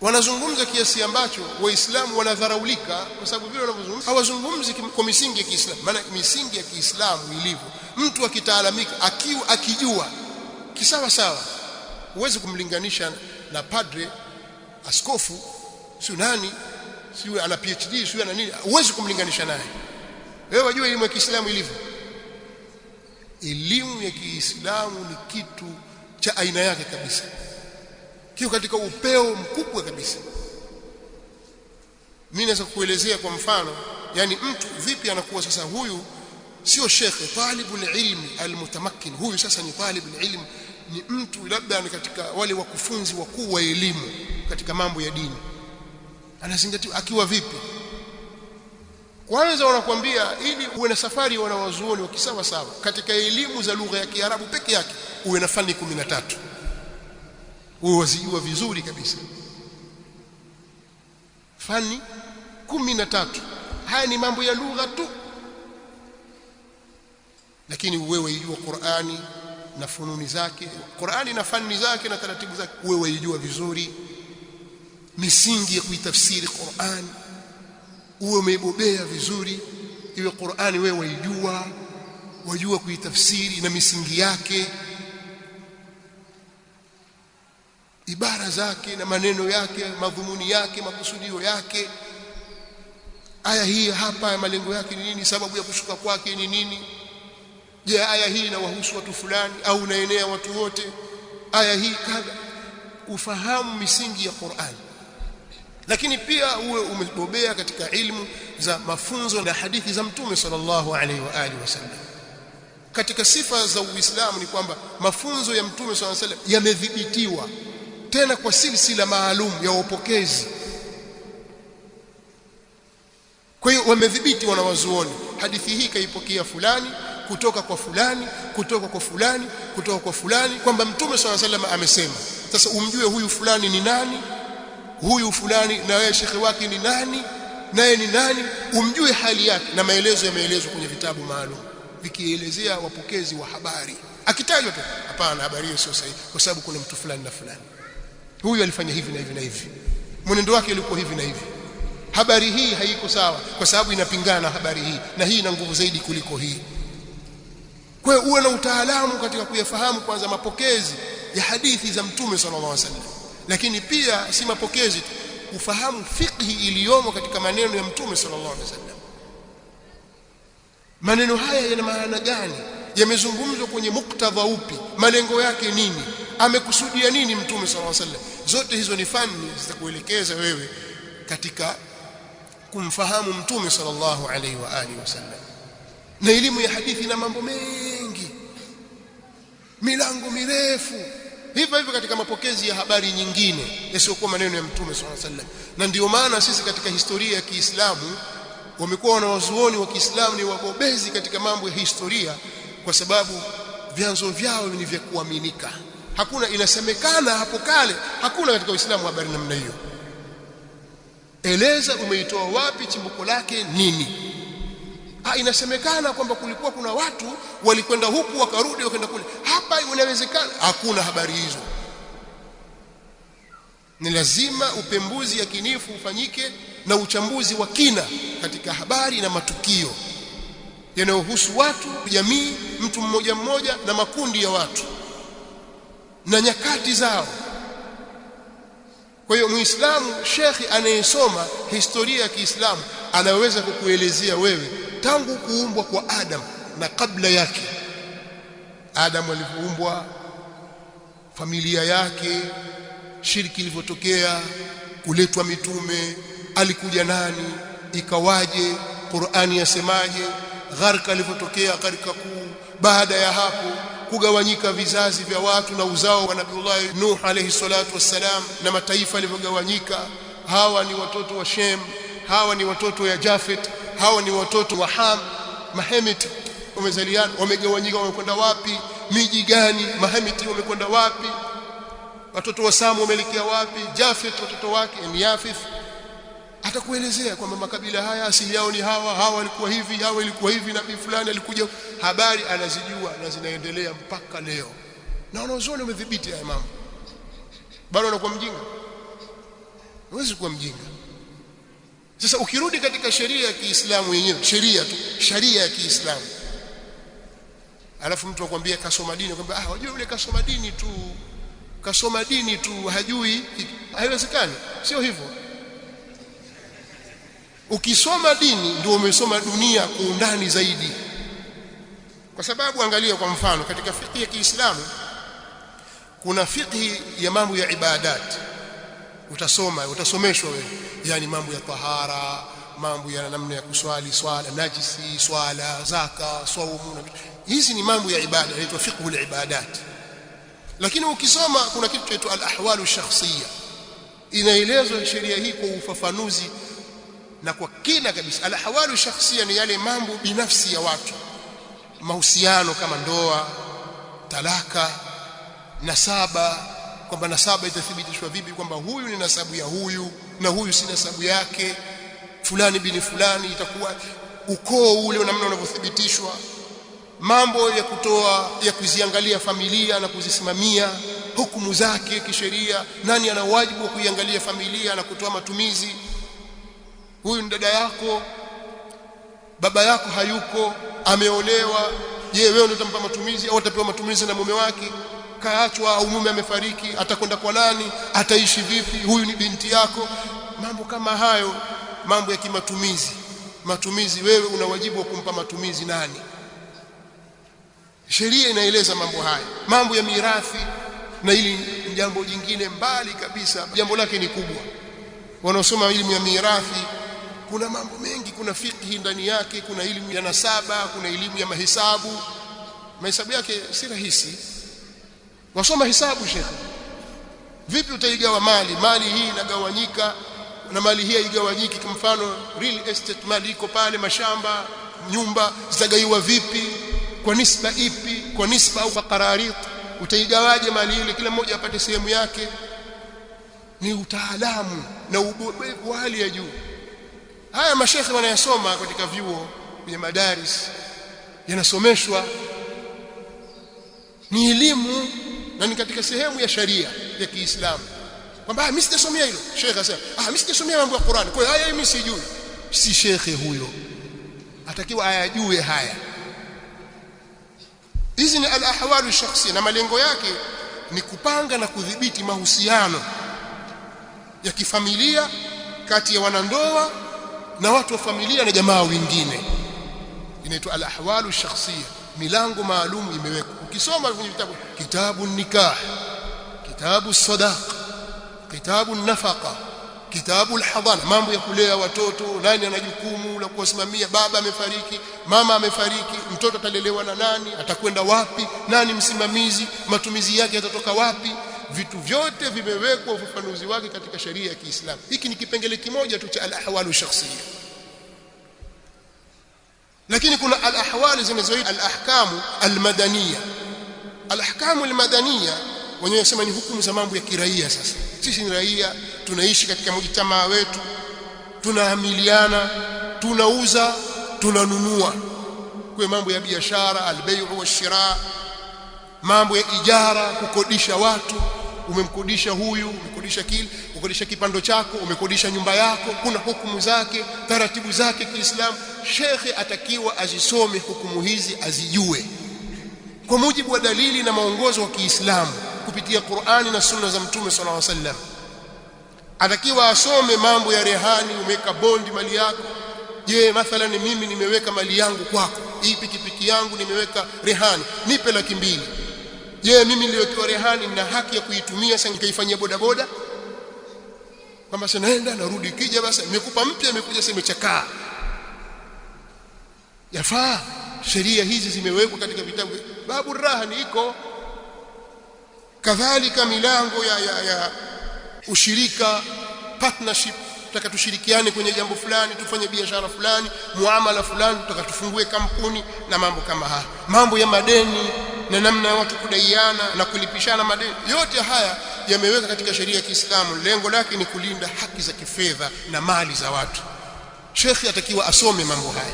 Wanazungumza kiasi ambacho Waislamu wanadharaulika, kwa sababu vile wanavyozungumza hawazungumzi kwa misingi ya Kiislamu. Maana misingi ya Kiislamu ilivyo, mtu akitaalamika, akijua kisawa sawa, huwezi kumlinganisha na padre, askofu, si nani, si ana PhD, si ana nini, huwezi kumlinganisha naye. Wewe wajua elimu ya Kiislamu ilivyo. Elimu ya Kiislamu ni kitu cha aina yake kabisa, kiko katika upeo mkubwa kabisa. Mimi naweza kuelezea kwa mfano, yani mtu vipi anakuwa sasa, huyu sio shekhe, talibul ilmi almutamakkin. Huyu sasa ni talibul ilmi, ni mtu labda ni katika wale wakufunzi wakuu wa elimu katika mambo ya dini. Anazingatia akiwa vipi? Kwanza wanakuambia ili uwe na safari ya wanawazuoni wa kisawa sawa katika elimu za lugha ya Kiarabu peke yake uwe na fani 13, uwe wazijua vizuri kabisa fani 13. Haya ni mambo ya lugha tu, lakini wewe ijua Qur'ani na fununi zake, Qur'ani na fani zake na taratibu zake wewe ijua vizuri, misingi ya kuitafsiri Qur'ani uwe umebobea vizuri, iwe Qur'ani wewe wajua kuitafsiri na misingi yake, ibara zake na maneno yake, madhumuni yake, makusudio yake. Aya hii hapa malengo yake ni nini, sababu ya kushuka kwake ni nini? Je, aya hii inawahusu watu fulani au inaenea watu wote? Aya hii kadha, ufahamu misingi ya Qur'an. Lakini pia uwe umebobea katika ilmu za mafunzo na hadithi za Mtume sallallahu alaihi wa alihi wasallam. Katika sifa za Uislamu ni kwamba mafunzo ya Mtume sallallahu alaihi wasallam yamedhibitiwa tena kwa silsila maalum ya wapokezi. Kwa hiyo wamedhibiti wanawazuoni, hadithi hii kaipokea fulani kutoka kwa fulani kutoka kwa fulani kutoka kwa fulani, kwamba Mtume sallallahu alaihi wasallam amesema. Sasa umjue huyu fulani ni nani, huyu fulani na yeye shekhi wake ni nani, naye ni nani, umjue hali yake, na maelezo yameelezwa kwenye vitabu maalum vikielezea wapokezi wa habari. Akitajwa tu hapana, habari hiyo sio sahihi kwa sababu kuna mtu fulani na fulani, huyu alifanya hivi na hivi na hivi, mwenendo wake ulikuwa hivi na hivi, habari hii haiko sawa kwa sababu inapingana na habari hii, na hii ina nguvu zaidi kuliko hii. Kwa hiyo uwe na utaalamu katika kuyafahamu kwanza mapokezi ya hadithi za Mtume sallallahu alaihi wasallam, lakini pia si mapokezi tu, ufahamu fiqhi iliyomo katika maneno ya Mtume sallallahu alaihi wasallam. Maneno haya yana maana gani, yamezungumzwa kwenye muktadha upi, malengo yake nini, amekusudia nini Mtume sallallahu alaihi wasallam? Zote hizo ni fani zitakuelekeza wewe katika kumfahamu Mtume sallallahu alaihi wa alihi wasallam. Na elimu ya hadithi na mambo mengi, milango mirefu hivyo hivyo katika mapokezi ya habari nyingine yasiyokuwa maneno ya Mtume sallallahu alaihi wasallam. Na ndio maana sisi katika historia ya Kiislamu wamekuwa wanawazuoni wa Kiislamu ni wabobezi katika mambo ya historia, kwa sababu vyanzo vyao ni vya kuaminika. Hakuna inasemekana hapo kale, hakuna katika Uislamu habari namna hiyo. Eleza umeitoa wapi, chimbuko lake nini? Inasemekana kwamba kulikuwa kuna watu walikwenda huku wakarudi wakaenda kule, hapa inawezekana. Hakuna habari hizo. Ni lazima upembuzi yakinifu ufanyike na uchambuzi wa kina katika habari na matukio yanayohusu watu, jamii, mtu mmoja mmoja na makundi ya watu na nyakati zao. Kwa hiyo Muislamu shekhi anayesoma historia ya Kiislamu anaweza kukuelezea wewe tangu kuumbwa kwa Adam na kabla yake, Adam alipoumbwa, familia yake, shirki ilivyotokea, kuletwa mitume, alikuja nani, ikawaje, Qur'ani yasemaje, gharika ilivyotokea, gharika kuu, baada ya hapo kugawanyika vizazi vya watu na uzao wa Nabiiullah Nuh alayhi salatu wassalam, na mataifa yalivyogawanyika. Hawa ni watoto wa Shem, hawa ni watoto wa Jafet, hawa ni watoto wa Ham. Mahemiti wamezaliana, wamegawanyika, wamekwenda wapi, miji gani? Mahemiti wamekwenda wapi? Watoto wa Sam wameelekea wapi? Jafet watoto wake ni Yafith. Atakuelezea kwamba makabila haya asili yao ni hawa walikuwa hivi, hawa ilikuwa hivi, nabii fulani alikuja. Habari anazijua na zinaendelea mpaka leo, na wanaozoni wamedhibiti haya mambo. Bado anakuwa mjinga? Huwezi kuwa mjinga. Sasa ukirudi katika sheria ya Kiislamu yenyewe, sheria ya Kiislamu, alafu mtu akwambia kasoma dini, akwambia wajua yule kasoma dini tu hajui, haiwezekani. Sio hivyo. Ukisoma dini ndio umesoma dunia kwa undani zaidi. Kwa sababu angalia, kwa mfano katika fiqh ya Kiislamu kuna fiqh ya mambo ya ibadat, utasomeshwa wewe, yani mambo ya tahara, mambo ya namna ya kuswali, swala najisi, swala, zaka, saumu. Hizi ni mambo ya ibada, inaitwa fiqhul ibadat. Lakini ukisoma kuna kitu kinaitwa al-ahwalu shakhsiyya, inaelezwa sheria hii kwa ufafanuzi na kwa kina kabisa. Al-ahwalu shakhsiyya ni yale mambo binafsi ya watu, mahusiano kama ndoa, talaka, nasaba, kwamba nasaba itathibitishwa vipi kwamba huyu ni nasabu ya huyu na huyu si nasabu yake, fulani bini fulani, itakuwa ukoo ule namna unavyothibitishwa, mambo ya kuziangalia familia na kuzisimamia, hukumu zake kisheria, nani ana wajibu wa kuiangalia familia na kutoa matumizi. Huyu ni dada yako, baba yako hayuko, ameolewa, je, wewe ndio utampa matumizi au utapewa matumizi na mume wake? Kaachwa au mume amefariki, atakwenda kwa nani? Ataishi vipi? Huyu ni binti yako. Mambo kama hayo, mambo ya kimatumizi. Matumizi, wewe una wajibu wa kumpa matumizi nani? Sheria inaeleza mambo haya. Mambo ya mirathi, na hili jambo jingine mbali kabisa, jambo lake ni kubwa. Wanaosoma elimu ya mirathi, kuna mambo mengi, kuna fiqh ndani yake, kuna elimu ya nasaba, kuna elimu ya mahesabu. Mahesabu yake si rahisi. Wasoma hisabu shekhi, vipi utaigawa mali? Mali hii inagawanyika na mali hii haigawanyiki. Kwa mfano real estate, mali iko pale, mashamba, nyumba, zitagaiwa vipi, kwa nisba ipi, kwa nisba au kwa qararit? Utaigawaje mali ile, kila mmoja apate sehemu yake? Ni utaalamu na ubobevu wa hali ya juu. Haya mashekhi wanayasoma katika vyuo, kwenye madaris yanasomeshwa, ni elimu na ni katika sehemu ya sharia ya Kiislamu. Kwamba mimi sijasomea hilo, shekhi asema mimi sijasomea mambo ya Qur'an, kwa hiyo haya mimi sijui. Si shekhi huyo, atakiwa ayajue haya. Hizi ni al-ahwalu shakhsiyya, na malengo yake ni kupanga na kudhibiti mahusiano ya kifamilia kati ya wanandoa na watu wa familia na jamaa wengine. Inaitwa al-ahwalu shakhsiyya, milango maalum imewekwa. Ukisoma kwenye vitabu, kitabu nikah, kitabu sadaq, kitabu nafaqa, kitabu alhadana, mambo ya kulea watoto, nani ana jukumu la kuwasimamia, baba amefariki, mama amefariki, mtoto atalelewa na nani, atakwenda wapi, nani msimamizi, matumizi yake yatatoka wapi. Vitu vyote vimewekwa ufafanuzi wake katika sheria ya Kiislamu. Hiki ni kipengele kimoja tu cha al-ahwalu shakhsiyya. Lakini kuna al-ahwali zinazoitwa al-ahkamu al-madaniyya. Al-ahkamu al-madaniyya wenyewe wasema ni hukumu za mambo ya kiraia. Sasa sisi ni raia, tunaishi katika mujtamaa wetu, tunaamiliana, tunauza, tunanunua. Kwa mambo ya biashara, al-bay'u wash-shira, mambo ya ijara, kukodisha watu, umemkodisha huyu, umekodisha kile, ukodisha kipando chako, umekodisha nyumba yako, kuna hukumu zake, taratibu zake Kiislamu. Shekhe atakiwa azisome hukumu hizi, azijue kwa mujibu wa dalili na maongozo wa Kiislamu kupitia Qur'ani na sunna za Mtume sallallahu alaihi wasallam. Atakiwa asome mambo ya rehani, umeweka bondi mali yako. Je, mathalan mimi nimeweka mali yangu kwako, hii pikipiki yangu nimeweka rehani, nipe 200,000. Je, mimi niliwekewa rehani nina haki ya kuitumia sasa nikaifanyia bodaboda? Kama sasa naenda narudi, kija basi nimekupa mpya, imekuja sasa imechakaa. Yafaa. Sheria hizi zimewekwa katika vitabu. Babu rahani iko kadhalika, milango ya ushirika, partnership, tutaka tushirikiane kwenye jambo fulani, tufanye biashara fulani, muamala fulani, tutaka tufungue kampuni na mambo kama haya. Mambo ya madeni na namna ya watu kudaiana na kulipishana madeni, yote haya yameweka katika sheria ya Kiislamu. Lengo lake ni kulinda haki za kifedha na mali za watu. Shekhi atakiwa asome mambo haya.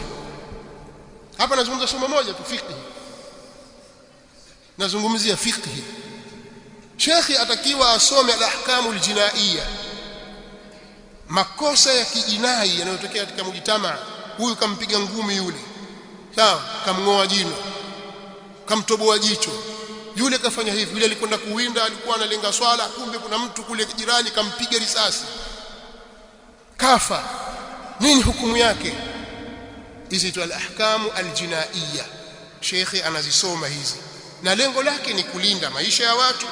Hapa nazungumza somo moja tu, fiqh. Nazungumzia fiqh. Shekhi atakiwa asome al-ahkamu al-jinaiya, makosa ya kijinai yanayotokea katika mujtamaa. Huyu kampiga ngumi yule, sawa, kamngoa jino, kamtoboa jicho, yule kafanya hivi, yule alikwenda kuwinda, alikuwa analenga swala, kumbe kuna mtu kule jirani kampiga risasi, kafa. Nini hukumu yake? Hizi tu al-ahkamu al-jinaiya. Shekhi anazisoma hizi, na lengo lake ni kulinda maisha ya watu,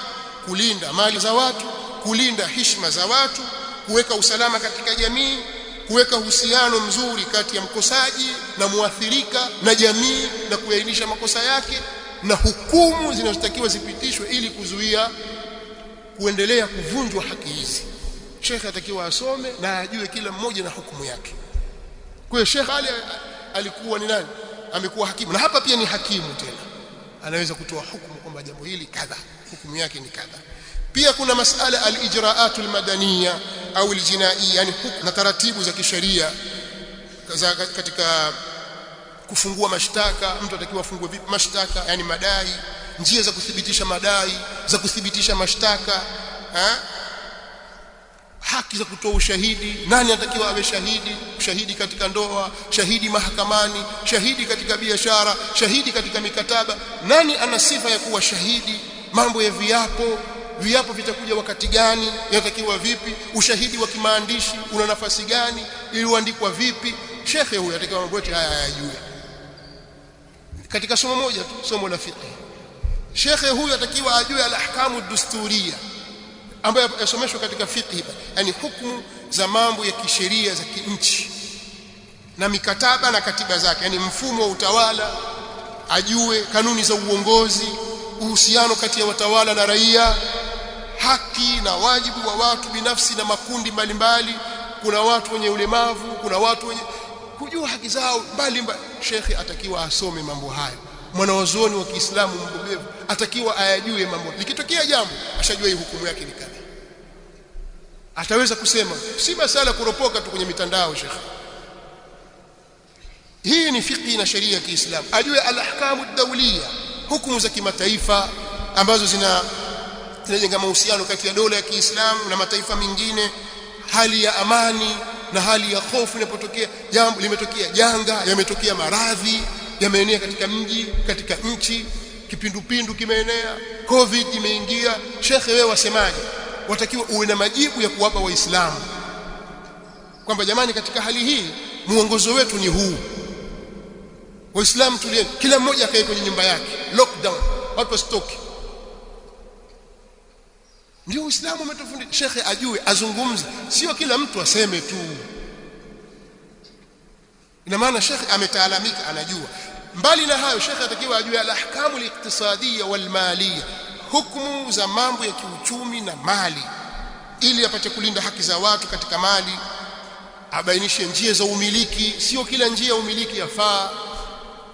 kulinda mali za watu, kulinda heshima za watu, kuweka usalama katika jamii, kuweka uhusiano mzuri kati ya mkosaji na muathirika na jamii, na kuainisha makosa yake na hukumu zinazotakiwa zipitishwe ili kuzuia kuendelea kuvunjwa haki hizi. Sheikh atakiwa asome na ajue kila mmoja na hukumu yake. Kwa hiyo Sheikh Ali alikuwa ni nani? Amekuwa hakimu, na hapa pia ni hakimu tena, anaweza kutoa hukumu kwamba jambo hili kadha, hukumu yake ni kadha. Pia kuna masala al-ijra'atul madaniya au al-jinaiya, yani hukumu na taratibu za kisheria katika kufungua mashtaka. Mtu atakiwa afungue vipi mashtaka, yani madai, njia za kuthibitisha madai, za kuthibitisha mashtaka, haki za kutoa ushahidi, nani anatakiwa awe shahidi, shahidi katika ndoa, shahidi mahakamani, shahidi katika biashara, shahidi katika mikataba, nani ana sifa ya kuwa shahidi, mambo ya viapo vitakuja wakati gani, yanatakiwa vipi, ushahidi wa kimaandishi una nafasi gani, iliandikwa vipi. Shekhe huyu atakiwa mambo yote haya ayajue katika somo moja tu, somo la fiqh. Shekhe huyu atakiwa ajue al-ahkamu ad-dusturiya ambayo yasomeshwa katika fiqh, yani hukumu za mambo ya kisheria za kinchi na mikataba na katiba zake, yani mfumo wa utawala, ajue kanuni za uongozi, uhusiano kati ya watawala na raia, haki na wajibu wa watu binafsi na makundi mbalimbali. Kuna watu wenye ulemavu, kuna watu wenye kujua haki zao mbalimbali. Shekhi atakiwa asome mambo hayo. Mwanazuoni wa Kiislamu mbobevu atakiwa ayajue mambo. Likitokea jambo ashajua hii hukumu yake ni kadha, ataweza kusema, si masala kuropoka tu kwenye mitandao. Shekhi, hii ni fiqh na sheria ya Kiislamu. Ajue al-ahkamu ad-dawliya, hukumu za kimataifa ambazo zinajenga mahusiano kati ya dola ya Kiislamu na mataifa mengine, hali ya amani na hali ya hofu inapotokea jambo, limetokea janga, yametokea maradhi, yameenea katika mji, katika nchi, kipindupindu kimeenea, covid imeingia. Shekhe, wewe wasemaje? Watakiwa uwe na majibu ya kuwapa Waislamu kwamba jamani, katika hali hii muongozo wetu ni huu. Waislamu tulie, kila mmoja akae kwenye nyumba yake, lockdown, watu wasitoke. Ndio Uislamu umetufundisha. Shekhe ajue, azungumze, sio kila mtu aseme tu. Ina maana shekhe ametaalamika, anajua. Mbali na hayo, shekhe atakiwa ajue al-ahkamu al-iqtisadiyya wal-maliyya, hukumu za mambo ya kiuchumi na mali, ili apate kulinda haki za watu katika mali. Abainishe njia za umiliki, sio kila njia ya umiliki yafaa,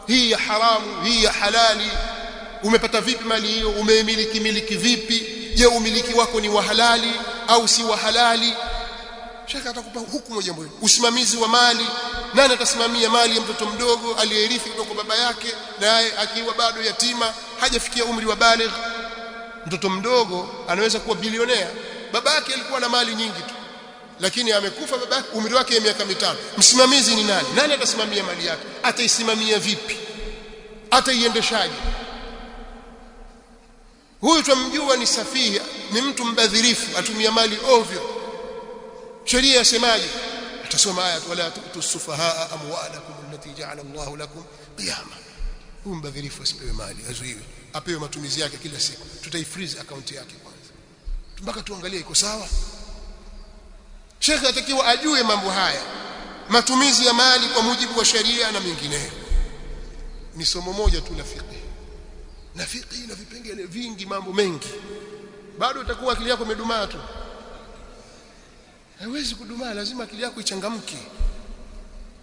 hii ya haramu, hii ya halali. Umepata vipi mali hiyo? Umeimiliki vipi? Je, umiliki wako ni wa halali au si wa halali? Shekhe atakupa hukumu jambo hilo. Usimamizi wa mali, nani atasimamia mali ya mtoto mdogo aliyerithi kutoka baba yake, naye akiwa bado yatima, hajafikia umri wa baligh? Mtoto mdogo anaweza kuwa bilionea, baba yake alikuwa na mali nyingi tu, lakini amekufa baba yake, umri wake miaka 5. Msimamizi ni nani? Nani atasimamia mali yake? Ataisimamia vipi? Ataiendeshaje? Huyu tumjua ni safihi, ni mtu mbadhirifu, atumia mali ovyo. Sheria yasemaje? Atasoma aya, wala tu'tu sufahaa amwalakum allati ja'ala Allahu lakum qiyama. Huyu mbadhirifu asipewe mali, azuiwe, apewe matumizi yake kila siku. Tutaifreeze account yake kwanza mpaka tuangalie iko sawa. Shekhe atakiwa ajue mambo haya, matumizi ya mali kwa mujibu wa sheria na mengineyo. Ni somo moja tu la fiqh, na fiqh ina vipengele vingi, mambo mengi. Bado utakuwa akili yako imedumaa tu, haiwezi kudumaa, lazima akili yako ichangamke.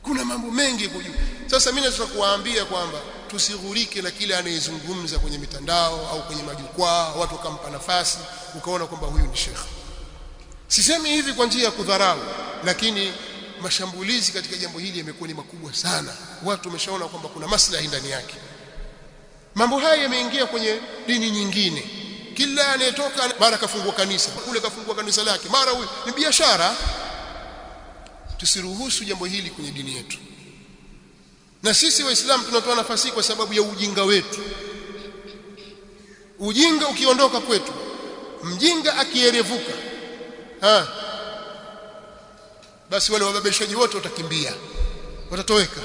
Kuna mambo mengi kujua. Sasa mimi nataka kuwaambia kwamba tusighurike na kile anayezungumza kwenye mitandao au kwenye majukwaa, watu wakampa nafasi ukaona kwamba huyu ni shekhi. Sisemi hivi kwa njia ya kudharau, lakini mashambulizi katika jambo hili yamekuwa ni makubwa sana. Watu wameshaona kwamba kuna maslahi ndani yake. Mambo haya yameingia kwenye dini nyingine. Kila anayetoka mara kafungua kanisa, kule kafungua kanisa lake, mara huyu ni biashara. Tusiruhusu jambo hili kwenye dini yetu. Na sisi Waislamu tunatoa nafasi kwa sababu ya ujinga wetu. Ujinga ukiondoka kwetu, mjinga akierevuka, basi wale wababeshaji wote watakimbia, watatoweka.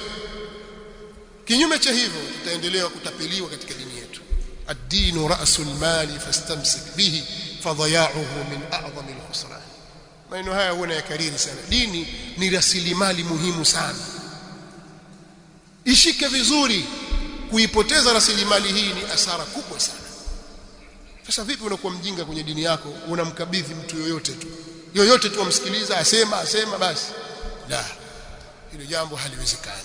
Kinyume cha hivyo tutaendelea kutapeliwa katika dini yetu. Ad-dinu ra'sul mali fastamsik bihi fadhaya'uhu min a'zami al-khusran. Maneno haya huwa nayakariri sana. Dini ni rasilimali muhimu sana, ishike vizuri. Kuipoteza rasilimali hii ni hasara kubwa sana. Sasa vipi unakuwa mjinga kwenye dini yako, unamkabidhi mtu yoyote tu amsikiliza, asema basi? La, hilo jambo haliwezekani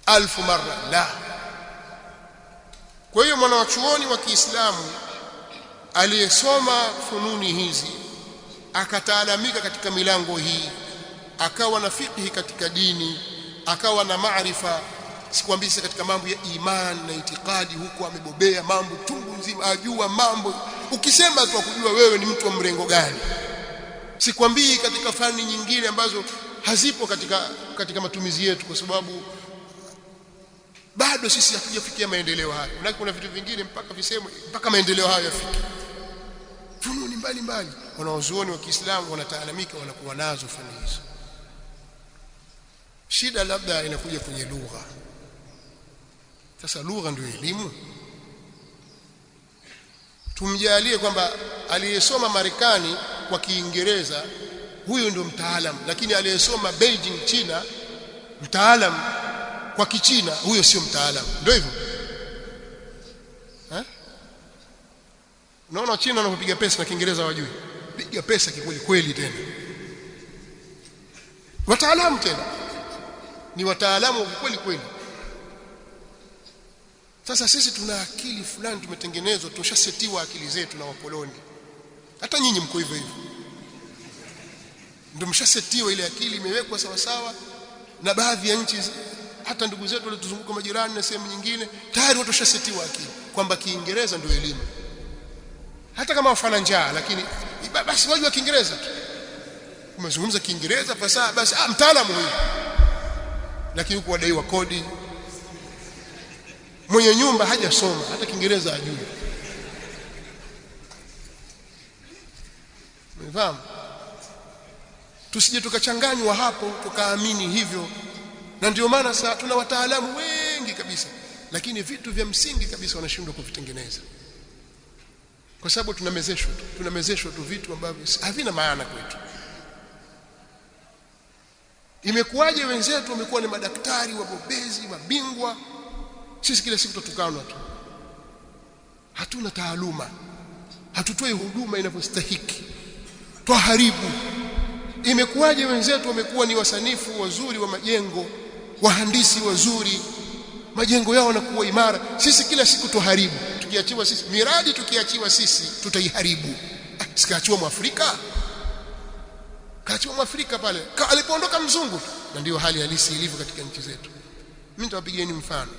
alfu marra la. Kwa hiyo mwanachuoni wa Kiislamu aliyesoma fununi hizi akataalamika katika milango hii, akawa na fiqhi katika dini, akawa na maarifa, sikwambii katika mambo ya imani na itikadi, huko amebobea mambo tungu nzima, ajua mambo, ukisema tu kujua wewe ni mtu wa mrengo gani. Sikwambii katika fani nyingine ambazo hazipo katika matumizi yetu, kwa sababu bado sisi hatujafikia maendeleo hayo. Na kuna vitu vingine mpaka visemwe mpaka maendeleo hayo yafike. Fununi mbalimbali wanaozuoni wa Kiislamu wanataalamika, wanakuwa nazo fani hizo. Shida labda inakuja kwenye lugha. Sasa lugha ndio elimu. Tumjalie kwamba aliyesoma Marekani kwa Kiingereza huyo ndio mtaalamu, lakini aliyesoma Beijing China mtaalamu kwa Kichina huyo sio mtaalamu. Ndio hivyo. Unaona China wanapopiga pesa na Kiingereza wajui. Piga pesa kikweli kweli tena. Wataalamu tena. Ni wataalamu kweli kweli. Sasa sisi tuna akili fulani tumetengenezwa, tushasetiwa akili zetu na wakoloni. Hata nyinyi mko hivyo hivyo. Ndio mshasetiwa, ile akili imewekwa sawa sawa, na baadhi ya nchi hata ndugu zetu walituzunguka majirani na sehemu nyingine tayari watu washasetiwa akili kwamba Kiingereza ndio elimu. Hata kama wafana njaa, lakini basi wajua Kiingereza tu. Umezungumza Kiingereza fasaha, basi mtaalamu huyu. Lakini huko wadaiwa kodi. Mwenye nyumba hajasoma hata Kiingereza hajui. Mfahamu? Tusije tukachanganywa hapo tukaamini hivyo. Na ndio maana sasa tuna wataalamu wengi kabisa, lakini vitu vya msingi kabisa wanashindwa kuvitengeneza. Kwa sababu tunamezeshwa tu vitu ambavyo havina maana kwetu. Imekuwaje wenzetu wamekuwa ni madaktari wabobezi, mabingwa, sisi kila siku tutukanwa tu. Hatuna taaluma, hatutoi huduma inavyostahiki, twaharibu. Imekuwaje wenzetu wamekuwa ni wasanifu wazuri wa majengo, wahandisi wazuri, majengo yao yanakuwa imara, sisi kila siku tuharibu. Tukiachiwa sisi miradi, tukiachiwa sisi tutaiharibu. Sikaachiwa Mwafrika, kaachiwa Mwafrika pale alipoondoka mzungu. Na ndio hali halisi ilivyo katika nchi zetu. Mimi nitawapigieni mfano.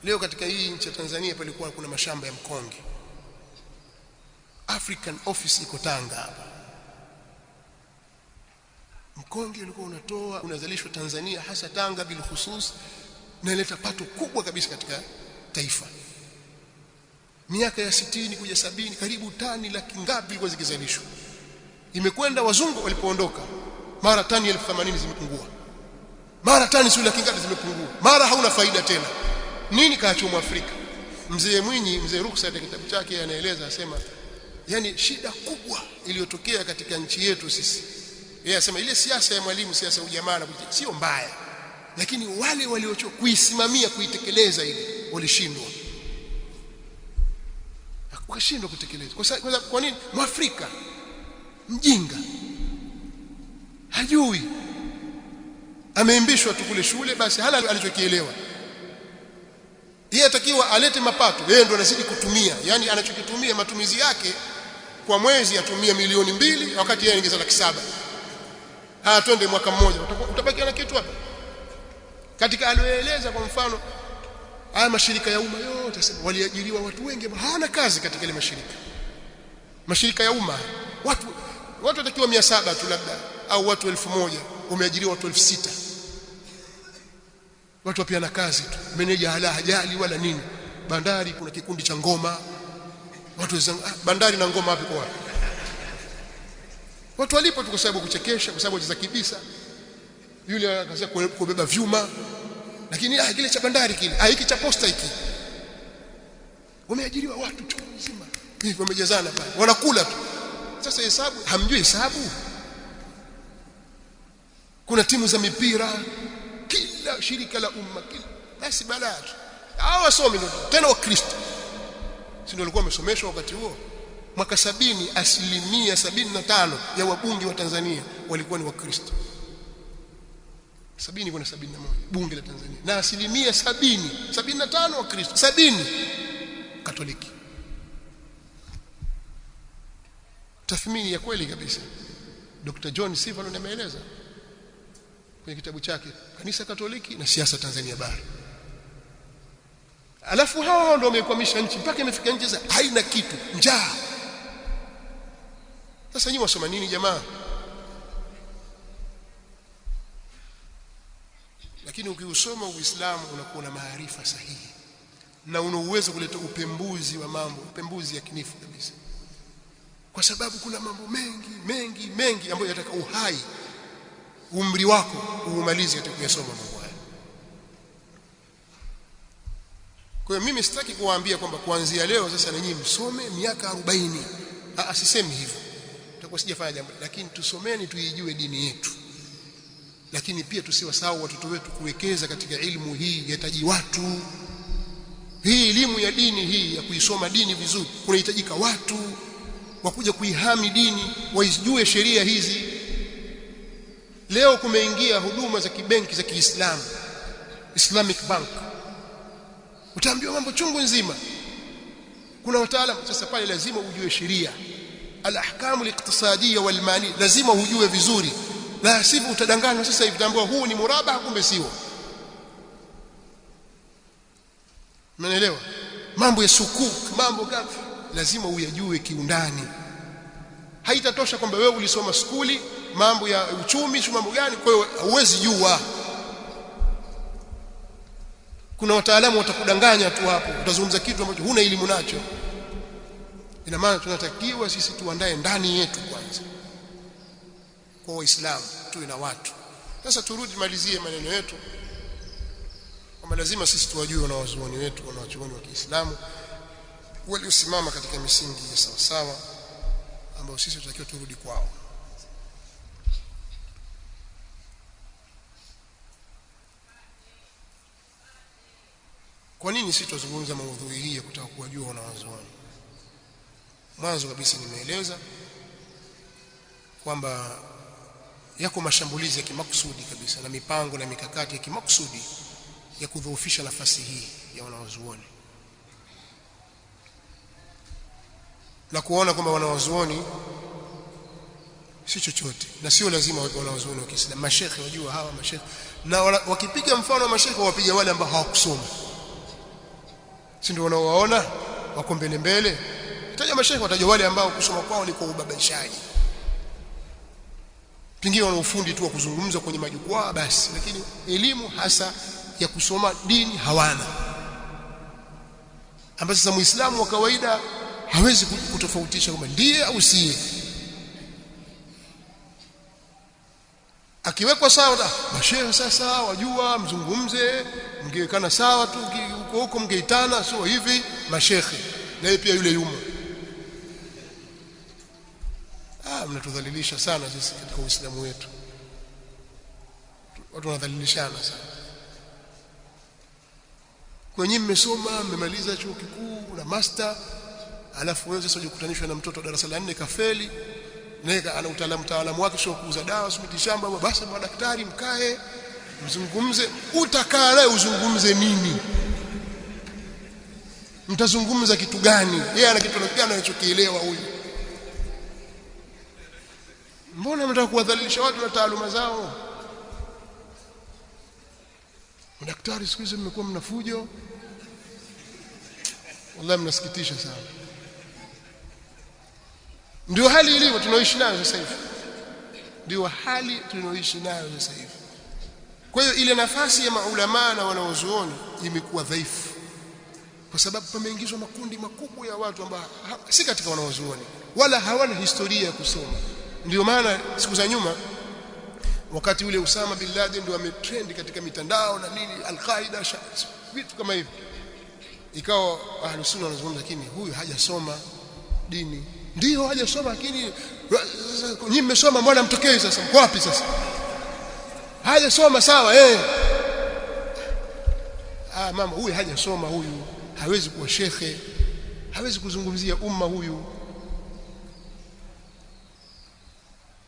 Leo katika hii nchi ya Tanzania palikuwa kuna mashamba ya mkonge. African Office iko Tanga hapa. Mkonge ulikuwa unazalishwa Tanzania, hasa Tanga bil khusus, na ileta pato kubwa kabisa katika taifa. Miaka ya 60 kuja 70 karibu tani laki ngapi ilikuwa zikizalishwa. Imekwenda wazungu walipoondoka, mara tani 1080 zimepungua. Mara tani sio laki ngapi zimepungua. Mara hauna faida tena. Nini kaachwa Mwafrika? Mzee Mwinyi, mzee Ruksa katika kitabu chake anaeleza, asema yani shida kubwa iliyotokea katika nchi yetu sisi. Yeye asema ile siasa ya Mwalimu, siasa ya ujamaa sio mbaya, lakini wale waliocho kuisimamia kuitekeleza ile walishindwa. Wakashindwa kutekeleza. Kwa nini? Mwafrika mjinga, hajui, ameimbishwa tu kule shule, basi hana alichokielewa. Yeye atakiwa alete mapato, yeye ndo anazidi kutumia. Yani anachokitumia, matumizi yake kwa mwezi atumia milioni 2, wakati yeye anaingiza laki 7. Twende mwaka mmoja utabaki na kitu hapa. Katika alioeleza kwa mfano haya mashirika ya umma yote, sema waliajiriwa watu wengi hawana kazi katika ile mashirika ya umma. Watu watakiwa 700 tu labda, au watu 1000, umeajiriwa watu 6000. Watu wapia na kazi tu, meneja hajali wala nini. Bandari kuna kikundi cha ngoma, watu bandari na ngoma wapi kwa wapi? Watu walipo tu kwa sababu kuchekesha, kwa sababu za kibisa. Yule akasema kubeba vyuma, lakini kile cha bandari kile, hiki cha posta hiki. Wameajiriwa watu tu mzima. Hivi wamejazana pale, wanakula tu. Sasa hesabu, hamjui hesabu. Kuna timu za mipira, kila shirika la umma, basi balaa. Hao wasomi ndio tena Wakristo. Si ndio walikuwa wamesomeshwa wakati huo? Mwaka 70, 75% ya wabunge wa Tanzania walikuwa ni Wakristo. 70 kuna 71 bunge la Tanzania, na 75 wa Kristo, 70 Katoliki. Tathmini ya kweli kabisa. Dr. John Sivalo ameeleza kwenye kitabu chake Kanisa Katoliki na Siasa Tanzania Bara. Alafu hao ndio wamekwamisha nchi mpaka imefika nchi sasa haina kitu, njaa. Sasa nyinyi wasoma nini jamaa? Lakini ukiusoma Uislamu unakuwa na maarifa sahihi na una uwezo kuleta upembuzi wa mambo, upembuzi yakinifu kabisa. Kwa sababu kuna mambo mengi ambayo yataka uhai umri wako uumalize katika kuyasoma mambo haya. Kwa hiyo mimi sitaki kuwaambia kwamba kuanzia leo sasa na nyinyi msome miaka 40. Asisemi hivyo. Tutakuwa sijafanya jambo, lakini tusomeni tuijue dini yetu. Lakini pia tusiwasahau watoto wetu kuwekeza katika elimu hii, yataji watu. Hii elimu ya dini hii ya kuisoma dini vizuri, kunahitajika watu wakuja kuihami dini, waijue sheria hizi. Leo kumeingia huduma za kibenki za Kiislamu, Islamic Bank. Utaambiwa mambo chungu nzima. Kuna wataalamu sasa pale, lazima ujue sheria, al-ahkamu al-iqtisadiyya wal-mali, lazima ujue vizuri. La sivyo utadanganywa sasa hivi, utaambiwa huu ni murabaha kumbe sio. Umeelewa? Mambo ya sukuk, mambo gani lazima uyajue kiundani. Haitatosha kwamba wewe ulisoma skuli mambo ya uchumi sio mambo gani, kwa hiyo huwezi jua. Kuna wataalamu watakudanganya tu hapo, utazungumza kitu ambacho huna elimu nacho. Ina maana tunatakiwa sisi tuandae ndani yetu kwanza kwa Waislamu, tuwe na watu. Sasa turudi malizie maneno yetu kwamba lazima sisi tuwajue wanawazuoni wetu, wanawachuoni wa Kiislamu waliosimama katika misingi ya sawa sawa ambao sisi tunatakiwa turudi kwao. Kwa nini sisi tuzungumza maudhui hii ya kutaka kuwajua wanawazuoni? Mwanzo kabisa nimeeleza kwamba yako mashambulizi ya kimakusudi kabisa na mipango na mikakati ya kimakusudi ya kudhoofisha nafasi hii ya wanawazuoni, na kuona kwamba wanawazuoni si chochote, na sio lazima wanawazuoni wa Kiislamu. Mashekhe, wajua hawa mashekhe, na wakipiga mfano wa mashekhe wapiga wale ambao hawakusoma, si ndio wanaowaona wako mbele. Taja mashekhe, wataja wale ambao kusoma kwao ni kwa ubabaishaji, pengine wana ufundi tu wa kuzungumza kwenye majukwaa basi, lakini elimu hasa ya kusoma dini hawana, ambapo sasa Muislamu wa kawaida hawezi kutofautisha kwamba ndiye au siye. Akiwekwa sawa, mashehe sasa wajua mzungumze, mngewekana sawa tu huko mngeitana, sio hivi mashehe na yeye pia yule yumo. Mnatudhalilisha sana sisi katika Uislamu wetu. Watu wanadhalilishana sana. Kwa nyinyi mmesoma, mmemaliza chuo kikuu na master, alafu wewe sasa unikutanishwa na mtoto darasa la 4 kafeli, naye ana utaalamu wake sio kuuza dawa, sio miti shamba, basi madaktari mkae mzungumze. Utakaa naye uzungumze nini? Mtazungumza kitu gani? Yeye ana kitu gani anachokielewa huyu? Mbona mnataka kuwadhalilisha watu na taaluma zao? Madaktari siku hizi mmekuwa mnafujo. Wallahi mnasikitisha sana. Ndio hali ilivyo tunaoishi nayo sasa hivi. Ndio hali tunaoishi nayo sasa hivi. Kwa hiyo ile nafasi ya maulama na wanaozuoni imekuwa dhaifu, kwa sababu pameingizwa makundi makubwa ya watu ambao si katika wanaozuoni wala hawana historia ya kusoma. Ndio maana siku za nyuma wakati ule Usama bin Laden ndio ametrend katika mitandao na nini, Al-Qaeda, vitu kama hivi, ikawa Ahlus Sunna wanazungumza, lakini huyu hajasoma dini. Ndio hajasoma, lakini nyinyi mmesoma, mbona mtokei sasa? Mko wapi sasa? Hajasoma sawa, mama huyu hajasoma, huyu hawezi kuwa shekhe, hawezi kuzungumzia umma huyu.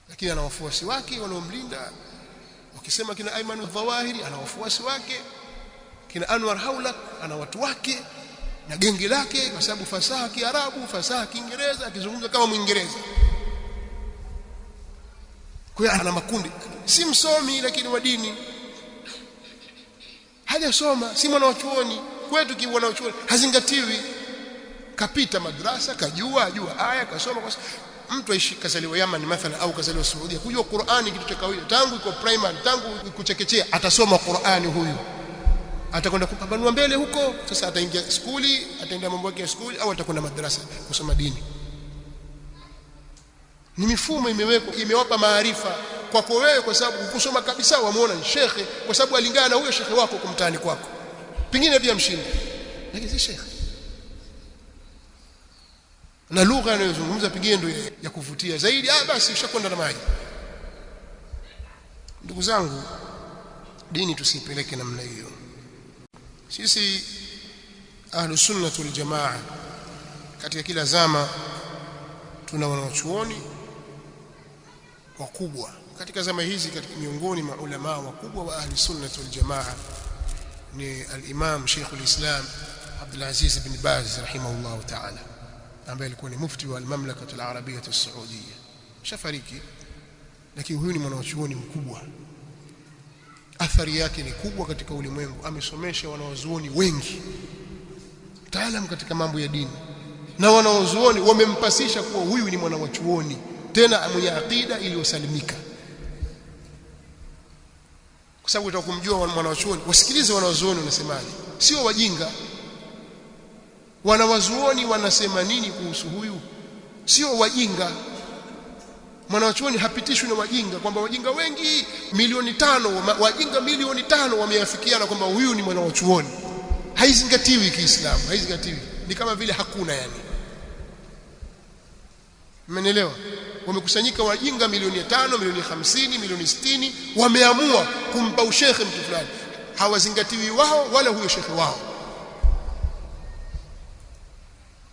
Lakini ana wafuasi wake wanaomlinda, Ukisema kina Ayman al-Dhawahiri ana wafuasi wake, kina Anwar Haulak ana watu wake na genge lake, kwa sababu fasaha Kiarabu, fasaha Kiingereza, akizungumza kama Mwingereza. Kwa hiyo ana makundi, si msomi lakini wa dini, hajasoma, si mwana wa chuoni. Kwetu kiwana wa chuoni hazingatiwi, kapita madrasa, ajua aya, kasoma. Kwa mtu aishi kazaliwa Yaman mathalan au kazaliwa Saudia, kujua Qur'ani kitu cha kawaida, tangu iko primary, tangu kuchekechea atasoma Qur'ani. Huyu atakwenda kupambanua mbele huko, sasa ataingia skuli, ataenda mambo yake ya skuli, au atakwenda madrasa kusoma dini. Ni mifumo imewekwa, imewapa maarifa kwako wewe, kwa sababu kusoma kabisa wamuona ni shekhe, kwa sababu alingana na huyo shekhe wako kumtani kwako, pengine pia mshinde, lakini si shekhe, na lugha anayozungumza pengine ndio ya kuvutia zaidi. Basi ushakwenda na maji. Ndugu zangu, dini tusipeleke namna hiyo. Sisi ahlus sunnah wal jamaa katika kila zama tuna wanachuoni wakubwa katika zama hizi. Katika miongoni mwa ulama wakubwa wa ahlus sunnah wal jamaa ni al-Imam Sheikh al-Islam Abdul Aziz ibn Baz rahimahullah ta'ala, ambaye alikuwa ni mufti wa al-Mamlaka al-Arabia as-Saudia. Shafariki, lakini huyu ni mwanachuoni mkubwa, athari yake ni kubwa katika ulimwengu. Amesomesha wanawazuoni wengi, mtaalam katika mambo ya dini, na wanawazuoni wamempasisha kuwa huyu ni mwanachuoni tena mwenye akida iliyosalimika. Kwa sababu utakumjua mwanachuoni, wasikilize wanawazuoni wanasemaje, sio wajinga. Wanawazuoni wanasema nini kuhusu huyu, sio wajinga. Mwanachuoni hapitishwi na wajinga, kwamba wajinga wengi milioni 5, wajinga milioni 5 wameafikiana kwamba huyu ni mwanachuoni. Haizingatiwi Kiislamu, haizingatiwi, ni kama vile hakuna. Yani mmenielewa? Wamekusanyika wajinga milioni 5, milioni 50, milioni 60, wameamua kumpa ushekhe mtu fulani. Hawazingatiwi wao wala huyo shekhe wao,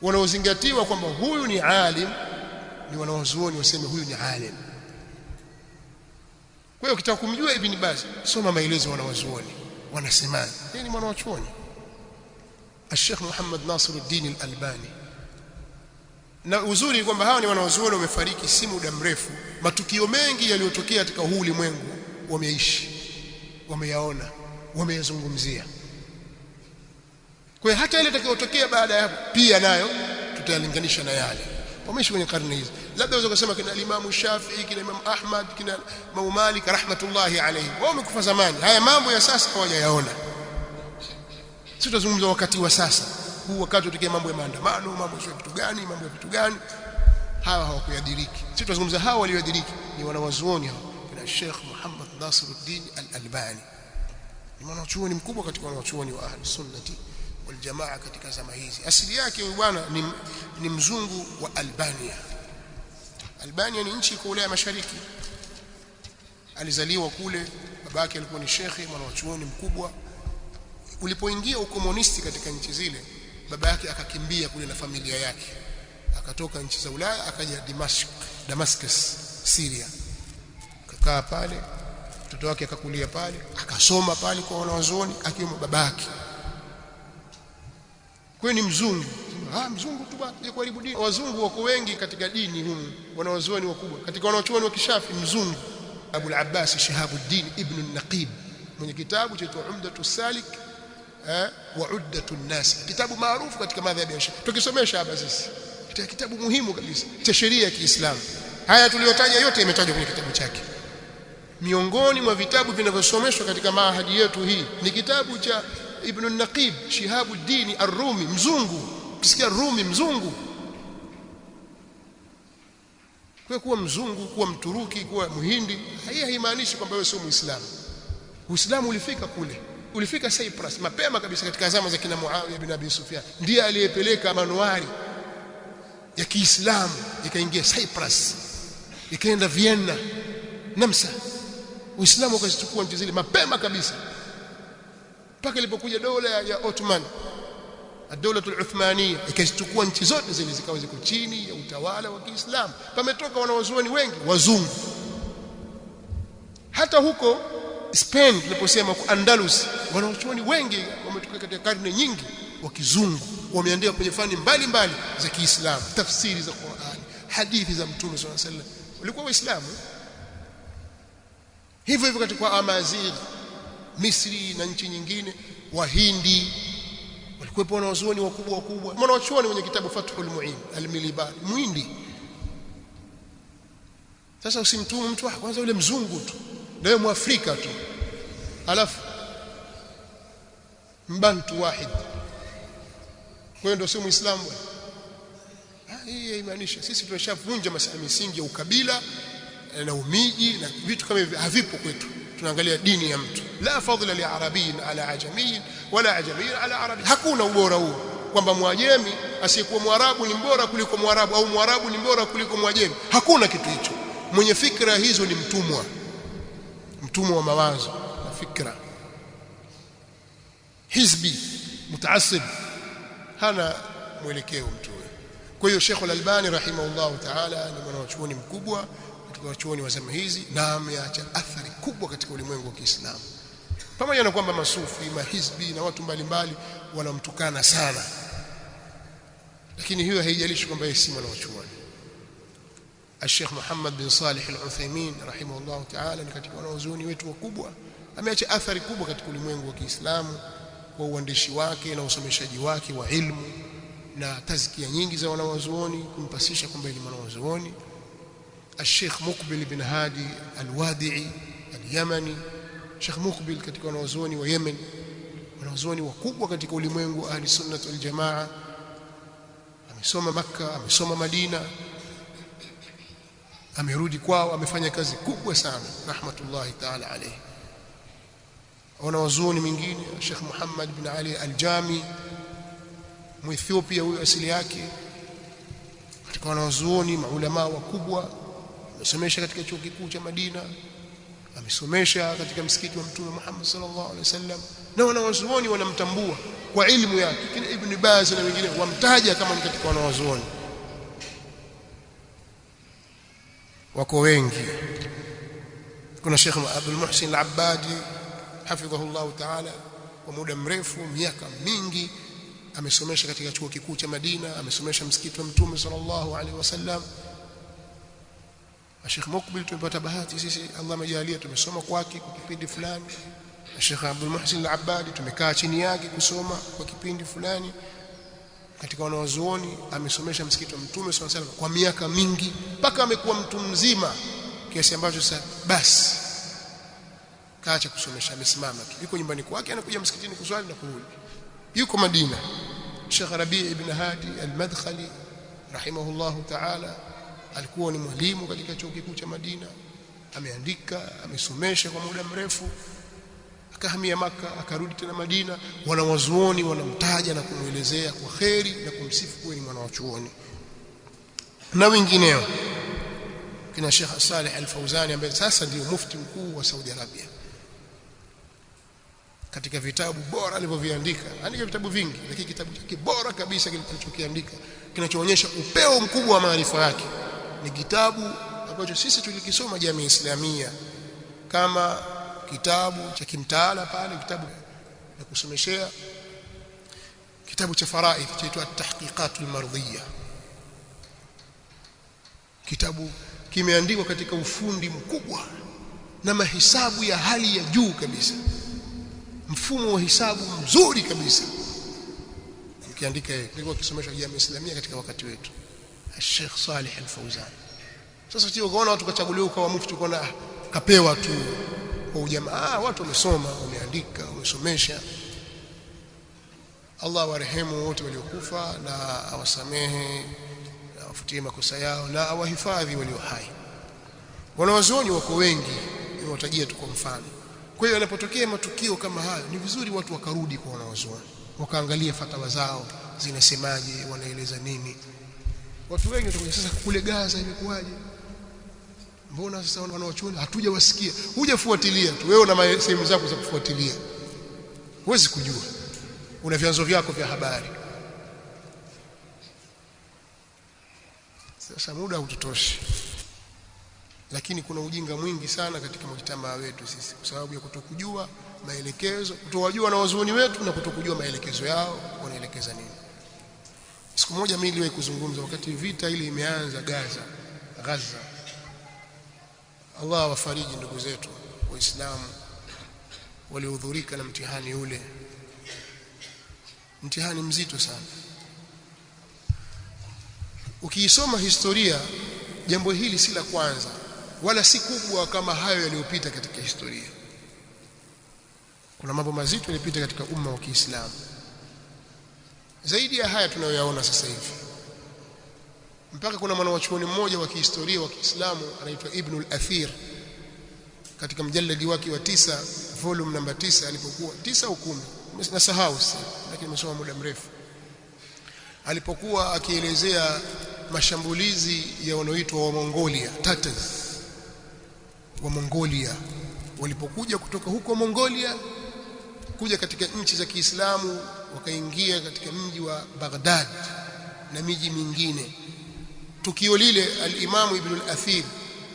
wanaozingatiwa kwamba huyu ni alim ni wanawazuoni waseme huyu ni alim. Kwa hiyo ukitaka kumjua Ibn Baz, soma maelezo wanawazuoni wanasemaje. Yeye ni mwanachuoni. Sheikh Muhammad Nasiruddin al-Albani, na uzuri kwamba hawa ni wanawazuoni wamefariki si muda mrefu. Matukio mengi yaliyotokea katika huu ulimwengu wameishi, wameyaona, wameyazungumzia. Kwa hiyo hata ile itakayotokea baada ya hapo pia nayo tutayalinganisha na yale. Wameishi kwenye karne hizi. Labda unaweza kusema kina Imam Shafi'i, kina Imam Ahmad, kina Imam Malik rahmatullahi alayhi, wao wamekufa zamani. Haya mambo ya sasa hawajayaona. Sisi tunazungumza wakati wa sasa huu, wakati utokea mambo ya maandamano, mambo ya vitu gani, mambo ya vitu gani, hawa hawakuyadiriki. Sisi tunazungumza hawa walioyadiriki ni wanawazuoni hao, kina Sheikh Muhammad Nasiruddin al-Albani, ni mwanachuoni mkubwa katika wanachuoni wa ahli sunnati wal jamaa katika zama hizi. Asili yake huyu bwana ni mzungu wa Albania. Albania ni nchi iko Ulaya Mashariki. Alizaliwa kule, babake alikuwa ni shekhi, mwanachuoni mkubwa. Ulipoingia ukomunisti katika nchi zile, baba yake akakimbia kule na familia yake, akatoka nchi za Ulaya akaja Damascus, Syria, akakaa pale. Mtoto wake akakulia pale, akasoma pale kwa wanawazuoni akiwa babake. Kwa ni mzungu. Mzungu tu bwana, karibu dini. Wazungu wako wengi katika dini humu, wanawazuoni wakubwa. Katika wanawachuoni wa Kishafi mzungu Abu al-Abbas Shihabuddin ibn al-Naqib, mwenye kitabu cha Umdatu Salik wa Uddatu Nas, kitabu maarufu katika madhhabi ya Shia. Tukisomesha hapa sisi, kitabu muhimu kabisa cha sheria ya Kiislamu. Haya tuliyotaja yote yametajwa kwenye kitabu chake. Miongoni mwa vitabu vinavyosomeshwa katika mahadi yetu hii ni kitabu cha Ibn al-Naqib Shihabuddin ar-Rumi, mzungu. Ukisikia Rumi mzungu, kwa kuwa mzungu, kuwa Mturuki, kuwa Muhindi, haimaanishi kwamba wewe sio Muislamu. Uislamu ulifika kule, ulifika Cyprus mapema kabisa katika zama za kina Muawiya bin Abi Sufyan. Ndiye aliyepeleka manuari ya Kiislamu ikaingia Cyprus, ikaenda Vienna, Namsa. Uislamu ukazichukua nchi zile mapema kabisa, mpaka ilipokuja dola ya Ottoman, dola al-Uthmania, ikazichukua nchi zote zile zikawa ziko chini ya utawala wa Kiislamu. Pametoka wanawazuoni wengi wazungu. Hata huko Spain tuliposema Andalus, wanachuoni wengi wametoka katika karne nyingi wa kizungu, wameandika kwenye fani mbalimbali za Kiislamu, tafsiri za Qur'an, hadithi za Mtume sallallahu alaihi wasallam, walikuwa Waislamu. Hivyo hivyo katika Amazigh, Misri na nchi nyingine, Wahindi walikuwa wanazuoni wakubwa. Mwanachuoni mwenye kitabu Fathul Mu'in al-Milibani, Muhindi. Sasa usimtume mtu kwanza yule mzungu tu, ndio Mwafrika tu, alafu mbantu wahid, kwa ndio sio Muislamu bwana. Hii haimaanisha sisi tumeshavunja misingi ya ukabila na umiji na vitu kama hivi havipo kwetu. Tunaangalia dini ya mtu. La fadhila li arabiyin ala ajamiyin wala ajamiyin ala arabi. Hakuna ubora huo kwamba Mwajemi asiyekuwa Mwarabu ni bora kuliko Mwarabu au Mwarabu ni bora kuliko Mwajemi. Hakuna kitu hicho. Mwenye fikra hizo ni mtumwa wa mawazo na fikra, hizbi mutaassib, hana mwelekeo mtu. Kwa hiyo Sheikh Al-Albani rahimahullah ta'ala ni mwanachuoni mkubwa katika wachuoni wa zama hizi, na ameacha athari kubwa katika ulimwengu wa Kiislamu, pamoja na kwamba masufi, mahizbi na watu mbalimbali wanamtukana sana, lakini hiyo haijalishi kwamba yeye si mwanachuoni. Sheikh Muhammad bin Salih Al-Uthaymeen rahimahullah ta'ala ni katika wanazuoni wetu wakubwa, ameacha athari kubwa katika ulimwengu wa Kiislamu kwa uandishi wake na usomeshaji wake wa ilmu na tazkia nyingi za wanawazuoni kumpasisha kwamba ni mwanazuoni. Sheikh Muqbil bin Hadi Al-Wadi'i Al-Yamani, Sheikh Muqbil katika wanawazuoni wa Yemen, wanawazuoni wakubwa katika ulimwengu ahli sunnah wal jamaa. Amesoma Makkah, amesoma Madina, amerudi kwao, amefanya kazi kubwa sana rahmatullahi ta'ala alayhi. Wanawazuoni mwingine Sheikh Muhammad bin Ali Al-Jami, Ethiopia, huyo asili yake, katika wanazuoni maulama wakubwa. Amesomesha katika chuo kikuu cha Madina, amesomesha katika msikiti wa Mtume Muhammad sallallahu alaihi wasallam, na wanazuoni wanamtambua kwa ilmu yake. Kina Ibn Baz na wengine wamtaja kama ni katika wanazuoni, wako wengi. Kuna Sheikh Abdul Muhsin Al-Abbadi hafidhahullah ta'ala, kwa muda mrefu, miaka mingi amesomesha katika chuo kikuu cha Madina, amesomesha msikiti wa Mtume sallallahu alaihi wasallam. Sheikh Muqbil tumepata bahati sisi, Allah amejalia tumesoma kwake kwa kipindi fulani. Sheikh Abdul Muhsin Al-Abbadi tumekaa chini yake kusoma kwa kipindi fulani. Katika wanazuoni amesomesha msikiti wa Mtume sallallahu alaihi wasallam kwa miaka mingi, mpaka amekuwa mtu mzima kiasi ambacho sasa basi kaacha kusomesha, amesimama tu, yuko nyumbani kwake, anakuja msikitini kuswali na kurudi. Yuko Madina. Sheikh Rabi' ibn Hadi Al-Madkhali rahimahullahu ta'ala alikuwa ni mwalimu katika chuo kikuu cha Madina, ameandika, amesomesha kwa muda mrefu, akahamia Makkah, akarudi tena Madina. Wanawazuoni wanamtaja na kumuelezea kwa kheri na kumsifu kuwa ni mwanachuoni. Na wengineo kina Sheikh Saleh Al-Fawzani ambaye sasa ndio mufti mkuu wa Saudi Arabia, katika vitabu bora alivyoviandika, andika vitabu vingi, lakini kitabu chake bora kabisa kilichokiandika kinachoonyesha upeo mkubwa wa maarifa yake ni kitabu ambacho sisi tulikisoma Jamii Islamia kama kitabu cha kimtaala pale, kitabu cha kusomeshea, kitabu cha faraidh chaitwa At-Tahqiqat Al-Mardiyya. Kitabu kimeandikwa katika ufundi mkubwa na mahesabu ya hali ya juu kabisa, mfumo wa hisabu mzuri kabisa. Ukiandika yeye alikuwa akisomesha Jamii Islamia katika wakati wetu, Sheikh Saleh Al-Fawzan. Sasa sio ukaona watu kachaguliwa kwa mufti, ukaona kapewa tu kwa ujamaa. Watu wamesoma, wameandika, wamesomesha. Allah warehemu wote waliokufa na awasamehe na awafutie makosa yao na awahifadhi walio hai. Wanawazuoni wako wengi, niwatajie tu kwa mfano. Kwa hiyo yanapotokea matukio kama hayo, ni vizuri watu wakarudi kwa wanawazuoni, wakaangalia fatawa zao zinasemaje, wanaeleza nini. Watu wengi watakuja sasa kule Gaza imekuwaje? Mbona sasa wanawachuoni hatujawasikia? Hujafuatilia tu wewe, una sehemu zako za kufuatilia, huwezi kujua, una vyanzo vyako vya habari. Sasa muda hautotoshi, lakini kuna ujinga mwingi sana katika mujtamaa wetu sisi kwa sababu ya kutokujua maelekezo, kutowajua na wazuoni wetu na kutokujua maelekezo yao wanaelekeza nini. Siku moja mimi niliwahi kuzungumza wakati vita ile imeanza Gaza. Allah wafariji ndugu zetu Waislamu waliohudhurika na mtihani ule. Mtihani mzito sana. Ukiisoma historia, jambo hili si la kwanza wala si kubwa kama hayo yaliyopita katika historia. Kuna mambo mazito yalipita katika umma wa Kiislamu zaidi ya haya tunayoyaona sasa hivi. Mpaka kuna mwanachuoni mmoja wa kihistoria wa Kiislamu anaitwa Ibn al-Athir, katika mjalladi wake wa 9 volume namba 9 alipokuwa 9 au 10 nasahau sasa, lakini nimesoma muda mrefu, alipokuwa akielezea mashambulizi ya wanaoitwa wa Mongolia, Tatars wa Mongolia walipokuja kutoka huko Mongolia kuja katika nchi za Kiislamu, wakaingia katika mji wa Baghdad na miji mingine. Tukio lile al-Imam Ibn al-Athir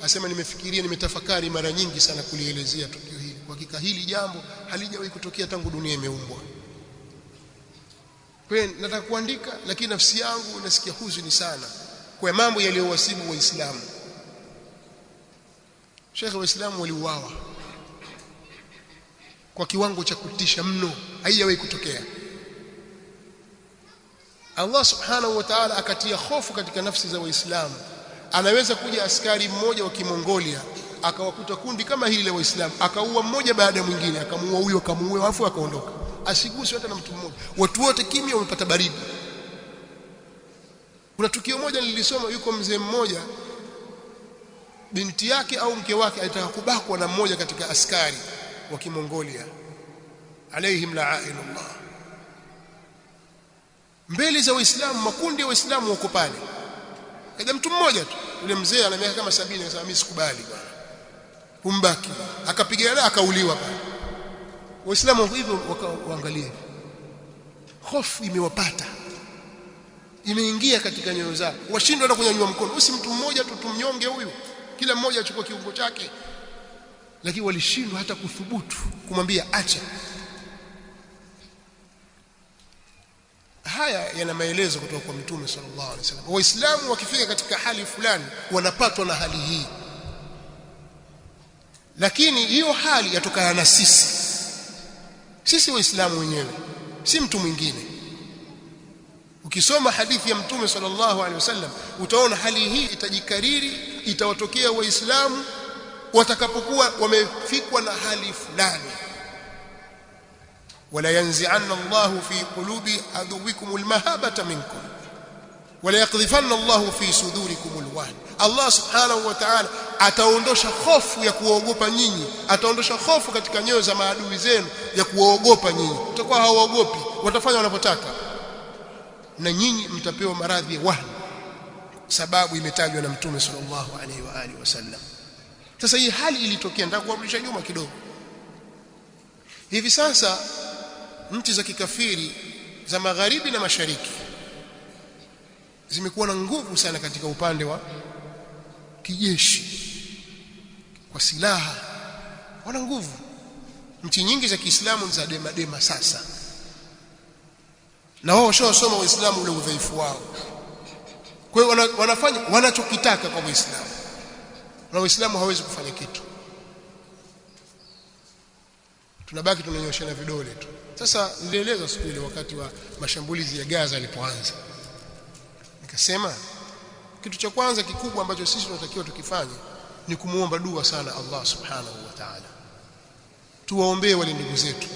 asema nimetafakari mara nyingi sana kulielezea tukio hili. Kwa hakika hili jambo halijawahi kutokea tangu dunia imeumbwa. Kwa hiyo nataka kuandika, lakini nafsi yangu inasikia huzuni sana kwa mambo yaliyowasibu Waislamu. Sheikh Waislamu waliuawa kwa kiwango cha kutisha mno, haijawahi kutokea. Allah subhanahu wa ta'ala akatia hofu katika nafsi za Waislamu. Anaweza kuja askari mmoja wa Kimongolia akawakuta kundi kama hili la Waislamu, akaua mmoja baada ya mwingine, akamuua huyo, akamuua, afu akaondoka, asiguswe hata na mtu mmoja, watu wote kimya, wamepata baridi. Kuna tukio moja nilisoma, yuko mzee mmoja, binti yake au mke wake alitaka kubakwa na mmoja katika askari wa Kimongolia, alaihim la'inullah, mbele za Waislamu, makundi ya Waislamu wako pale. Kaja mtu mmoja tu, yule mzee ana miaka kama 70, akasema mimi sikubali bwana, humbaki, akapigana akauliwa pale. Waislamu hivyo wakaangalia, hofu imewapata, imeingia katika nyoyo zao, washindwa hata kunyanyua mkono. Usi mtu mmoja tu tumnyonge huyu, kila mmoja achukue kiungo chake, lakini walishindwa hata kuthubutu kumwambia acha. Haya yana maelezo kutoka kwa Mtume sallallahu alaihi wasallam. Waislamu wakifika katika hali fulani wanapatwa na hali hii, lakini hiyo hali yatokana na sisi Waislamu wenyewe, si mtu mwingine. Ukisoma hadithi ya Mtume sallallahu alaihi wasallam utaona hali hii itajikariri, itawatokea Waislamu watakapokuwa wamefikwa na hali fulani. wala yanzi'anna Allahu fi qulubi aduwikum almahabata minkum wala yaqdhifanna Allahu fi sudurikum alwahn. Allah subhanahu wa ta'ala ataondosha hofu ya kuogopa nyinyi, ataondosha hofu katika nyoyo za maadui zenu ya kuogopa nyinyi. Utakuwa hawaogopi, watafanya wanapotaka, na nyinyi mtapewa maradhi ya wahn, sababu imetajwa na Mtume sallallahu alaihi wa alihi wasallam. Sasa hii hali ilitokea, nataka kuwarudisha nyuma kidogo. Hivi sasa nchi za kikafiri za magharibi na mashariki zimekuwa na nguvu sana katika upande wa kijeshi, kwa silaha wana nguvu. Nchi nyingi za Kiislamu za dema sasa, na wao washawasoma Waislamu ule udhaifu wao. Kwa hiyo wanafanya wanachokitaka kwa Waislamu, na Waislamu hawezi kufanya kitu. Tunabaki tunanyoshana vidole tu. Sasa nilieleza siku ile wakati wa mashambulizi ya Gaza yalipoanza, nikasema kitu cha kwanza kikubwa ambacho sisi tunatakiwa tukifanye ni kumuomba dua sana Allah subhanahu wa ta'ala. Tuwaombee wale ndugu zetu,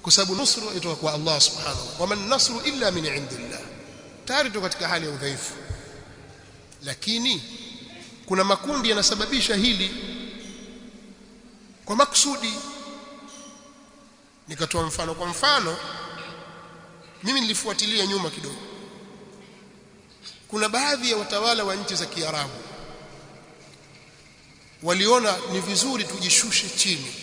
kwa sababu nusru itoka kwa Allah subhanahu wa ta'ala. Wa man nasru illa min indillah. Tayari tuko katika hali ya udhaifu, lakini kuna makundi yanasababisha hili kwa makusudi. Nikatoa mfano. Kwa mfano, mimi nilifuatilia nyuma kidogo, kuna baadhi ya watawala wa nchi za Kiarabu waliona ni vizuri tujishushe chini,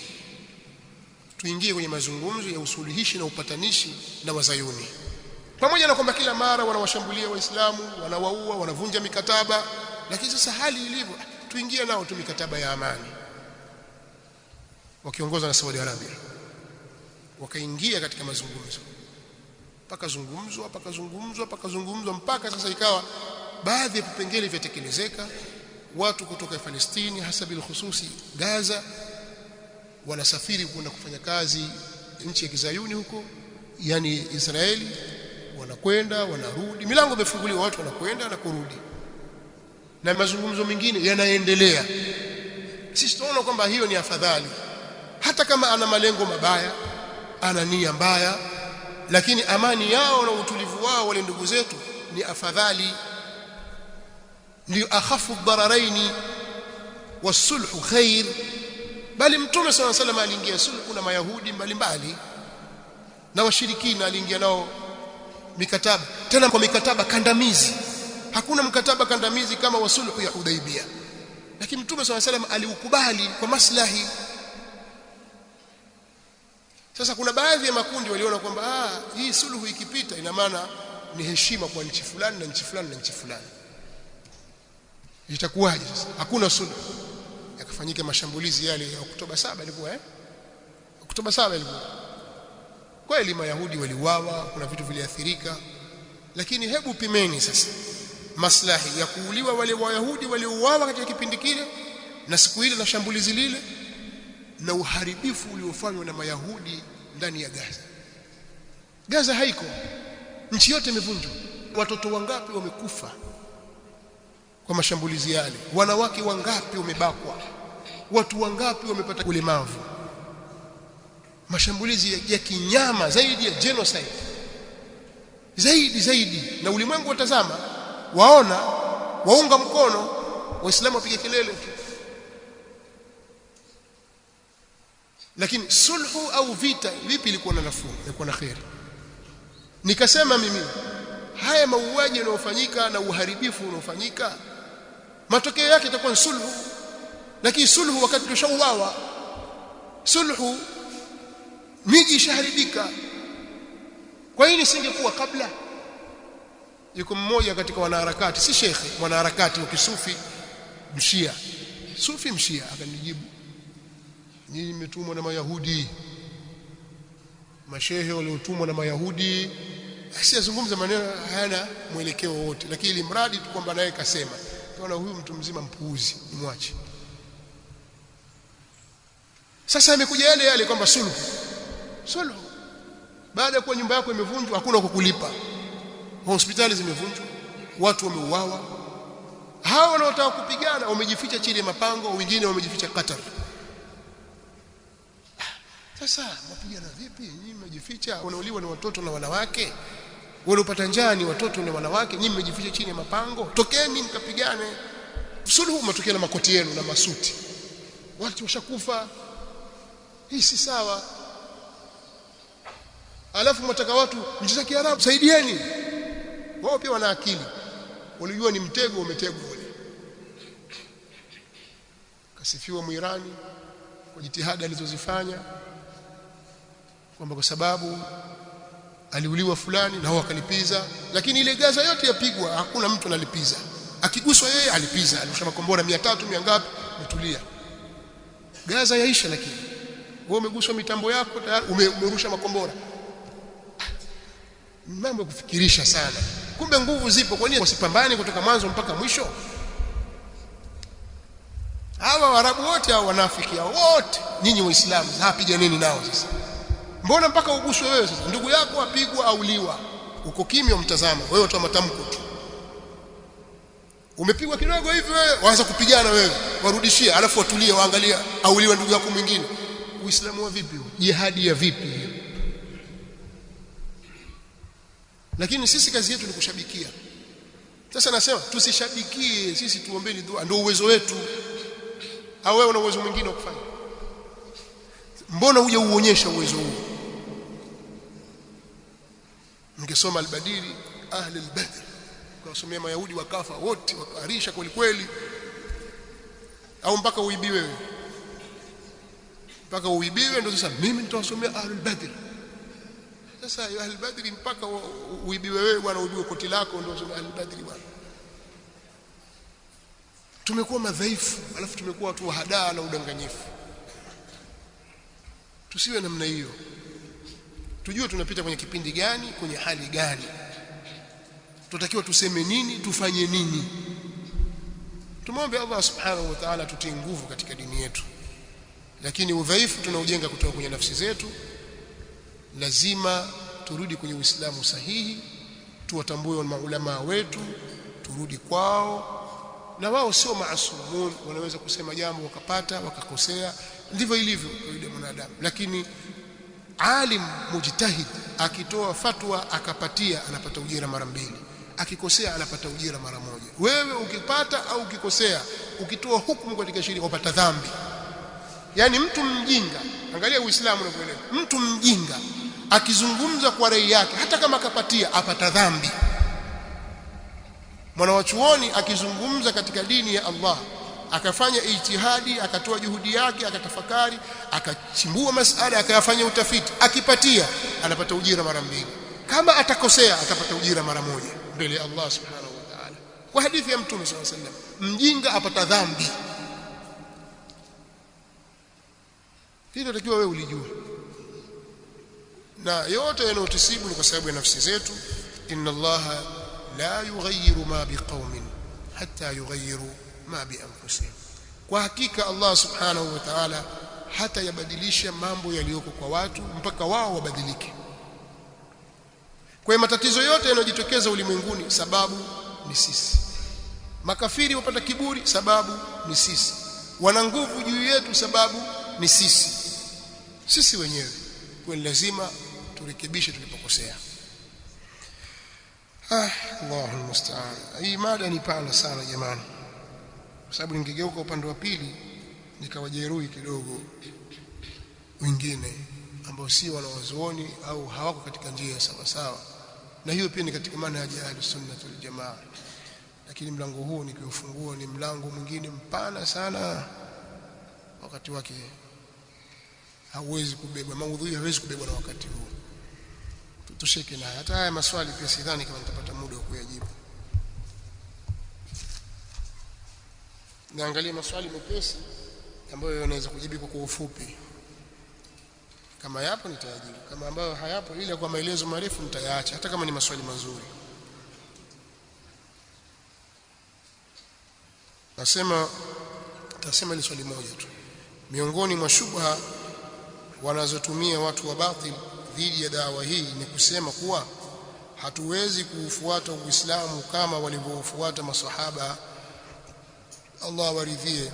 tuingie kwenye mazungumzo ya usuluhishi na upatanishi na Wazayuni, pamoja na kwamba kila mara wanawashambulia Waislamu, wanawaua, wanavunja mikataba. Lakini sasa hali ilivyo, tuingie nao tu mikataba ya amani, wakiongozwa na Saudi Arabia. Wakaingia katika mazungumzo, pakazungumzwa mpaka sasa ikawa baadhi ya vipengele vyatekelezeka. Watu kutoka Palestina, hasa bil khususi Gaza, wanasafiri kwenda kufanya kazi nchi ya Kizayuni huko, yani Israeli, wanakwenda wanarudi, milango imefunguliwa, watu wanakwenda na kurudi, na mazungumzo mengine yanaendelea. Sisi tunaona kwamba hiyo ni afadhali, hata kama ana malengo mabaya, ana nia mbaya, lakini amani yao na utulivu wao wale ndugu zetu ni afadhali, ndio akhafu dararaini wasulhu khair. Bali Mtume صلى الله عليه وسلم aliingia sulhu na Mayahudi mbalimbali na washirikina, aliingia nao mikataba, tena kwa mikataba kandamizi. Hakuna mkataba kandamizi kama wa sulhu ya Hudaybiyah, lakini Mtume صلى الله عليه وسلم aliukubali kwa maslahi. Sasa kuna baadhi ya makundi waliona kwamba hii sulhu ikipita ina maana ni heshima kwa nchi fulani na nchi fulani na nchi fulani, itakuwaje sasa? Hakuna sulhu. Yakafanyika mashambulizi yale ya Oktoba 7, ilikuwa Oktoba 7 ilikuwa kweli, Mayahudi waliuawa, kuna vitu viliathirika, lakini hebu pimeni sasa maslahi ya kuuliwa wale Wayahudi waliouawa katika kipindi kile na siku ile na shambulizi lile, na uharibifu uliofanywa na Mayahudi ndani ya Gaza. Gaza haiko, nchi yote imevunjwa. Watoto wangapi wamekufa kwa mashambulizi yale? Wanawake wangapi wamebakwa? Watu wangapi wamepata ulemavu? Mashambulizi ya kinyama zaidi ya genocide, zaidi. Na ulimwengu watazama, waona, waunga mkono, Waislamu wapige kelele tu. Lakini sulhu au vita vipi ilikuwa na nafuu, ilikuwa na khair? Nikasema mimi haya mauaji yanayofanyika na uharibifu unaofanyika, matokeo yake itakuwa sulhu. Lakini sulhu wakati tushauawa, sulhu miji ishaharibika. Kwa nini singekuwa kabla? Yuko mmoja katika wanaharakati, si shekhe, mwanaharakati wa kisufi mshia, sufi mshia, akanijibu, nyinyi mmetumwa na Mayahudi, mashehe waliotumwa na Mayahudi. Asiyazungumza maneno hayana mwelekeo wote, lakini ili mradi tu kwamba naye kasema, kaona huyu mtu mzima mpuuzi, nimwache. Sasa imekuja yale kwamba sulhu baada ya kuwa nyumba yako imevunjwa, hakuna kukulipa, hospitali zimevunjwa, watu wameuawa, hao wanaotaka kupigana wamejificha chini ya mapango, wengine wamejificha Qatar. Sasa mapigana vipi? Nyinyi mmejificha, wanauliwa na watoto na wanawake, waliopata njaa ni watoto na wanawake, nyinyi mmejificha chini ya mapango. Tokeni mkapigane. Sulhu mtokee na makoti yenu na masuti, watu washakufa. Hii si sawa. Alafu mtaka watu nchi za Kiarabu saidieni, wao pia wana akili, walijua ni mtego umetegwa ule. Kasifiwa Muirani kwa jitihada alizozifanya, kwamba kwa sababu aliuliwa fulani na wao akalipiza, lakini ile Gaza yote yapigwa, hakuna mtu analipiza. Akiguswa yeye alipiza, alirusha makombora 300 mia ngapi, umetulia. Gaza yaisha, lakini wewe umeguswa mitambo yako tayari umerusha makombora. Mambo ya kufikirisha sana. Kumbe nguvu zipo, kwa nini wasipambane kutoka mwanzo mpaka mwisho? Hawa Waarabu wote hao wanafiki hao wote, nyinyi Waislamu hapiganeni nao sasa. Mbona mpaka uguswe wewe sasa? Ndugu yako apigwa auliwa, uko kimya umtazama, wewe utoa matamko tu. Umepigwa kidogo hivi wewe waanza kupigana wewe, warudishie, alafu watulie waangalia auliwa ndugu yako mwingine. Uislamu wa vipi? Jihadi ya vipi hiyo? Lakini sisi kazi yetu ni kushabikia. Sasa nasema tusishabikie, sisi tuombeni dua, ndio uwezo wetu. Au wewe una uwezo mwingine wa kufanya? Mbona uje uonyesha uwezo huo? Ningesoma al-Badiri ahli al-Badr, ukasomea Mayahudi wakafa wote, wakaharisha kweli kweli. Au mpaka uibiwe wewe? Mpaka uibiwe ndio sasa mimi nitawasomea ahli al-Badr. Sasa ahli al-Badr mpaka uibiwe wewe bwana, uibiwe koti lako ndio usomea ahli al-Badr bwana. tumekuwa madhaifu, alafu tumekuwa watu wa hadaa na udanganyifu. Tusiwe namna hiyo. Tujue tunapita kwenye kipindi gani, kwenye hali gani, tutakiwa tuseme nini, tufanye nini. Tumwombe Allah subhanahu wa ta'ala tutie nguvu katika dini yetu, lakini udhaifu tunaujenga kutoka kwenye nafsi zetu. Lazima turudi kwenye Uislamu sahihi, tuwatambue maulama wetu, turudi kwao, na wao sio maasumun, wanaweza kusema jambo wakapata wakakosea, ndivyo ilivyo kwa mwanadamu. Lakini alim mujtahid akitoa fatwa akapatia, anapata ujira mara mbili, akikosea anapata ujira mara moja. Wewe ukipata au ukikosea, ukitoa hukumu katika sheria upata dhambi. Yani mtu mjinga, angalia Uislamu unavyoeleza, mtu mjinga akizungumza kwa rai yake, hata kama akapatia, apata dhambi. Mwanawachuoni akizungumza katika dini ya Allah, akafanya ijtihadi, akatoa juhudi yake, akatafakari, akachimbua masala, akayafanya utafiti, akipatia anapata ujira mara mbili. Kama atakosea atapata ujira mara moja mbele ya Allah subhanahu wa ta'ala. Kwa hadithi ya Mtume sallallahu alaihi wasallam, mjinga apata dhambi. Hilo takiwa wewe ulijue. Na yote yanayotusibu ni kwa sababu ya nafsi zetu. Inna Allaha la yughayyiru ma biqaumin hatta yughayyiru ma bi anfusihim. Kwa hakika Allah subhanahu wa ta'ala hata yabadilisha mambo yaliyoko kwa watu mpaka wao wabadilike. Kwa hiyo matatizo yote yanayojitokeza ulimwenguni sababu ni sisi. Makafiri wapata kiburi sababu ni sisi. Wana nguvu juu yetu sababu ni sisi. Sisi wenyewe. Kwa lazima turekebishe tulipokosea. Allahu musta'an. Hii mada ni pana sana jamani. Kwa sababu ningegeuka upande wa pili nikawajeruhi kidogo wengine ambao si wanawazuoni au hawako katika njia sawa sawa. Na hiyo pia ni katika manhaji ya Ahlus-Sunnah wal Jamaa. Lakini mlango huu nikiufungua ni mlango mwingine mpana sana. Wakati wake hauwezi kubebwa, maudhui hawezi kubebwa na wakati huu. Tutosheke naye. Hata haya maswali pia sidhani kama nitapata muda wa kuyajibu. Naangalia maswali mepesi ambayo yanaweza kujibu kwa ufupi. Kama yapo nitayajibu, kama ambayo hayapo ile kwa maelezo marefu nitayaacha, hata kama ni maswali mazuri. Tasema ile swali moja tu. Miongoni mwa shubha wanazotumia watu wa batil dhidi ya dawa hii ni kusema kuwa hatuwezi kuufuata Uislamu kama walivyofuata masahaba, Allah waridhie,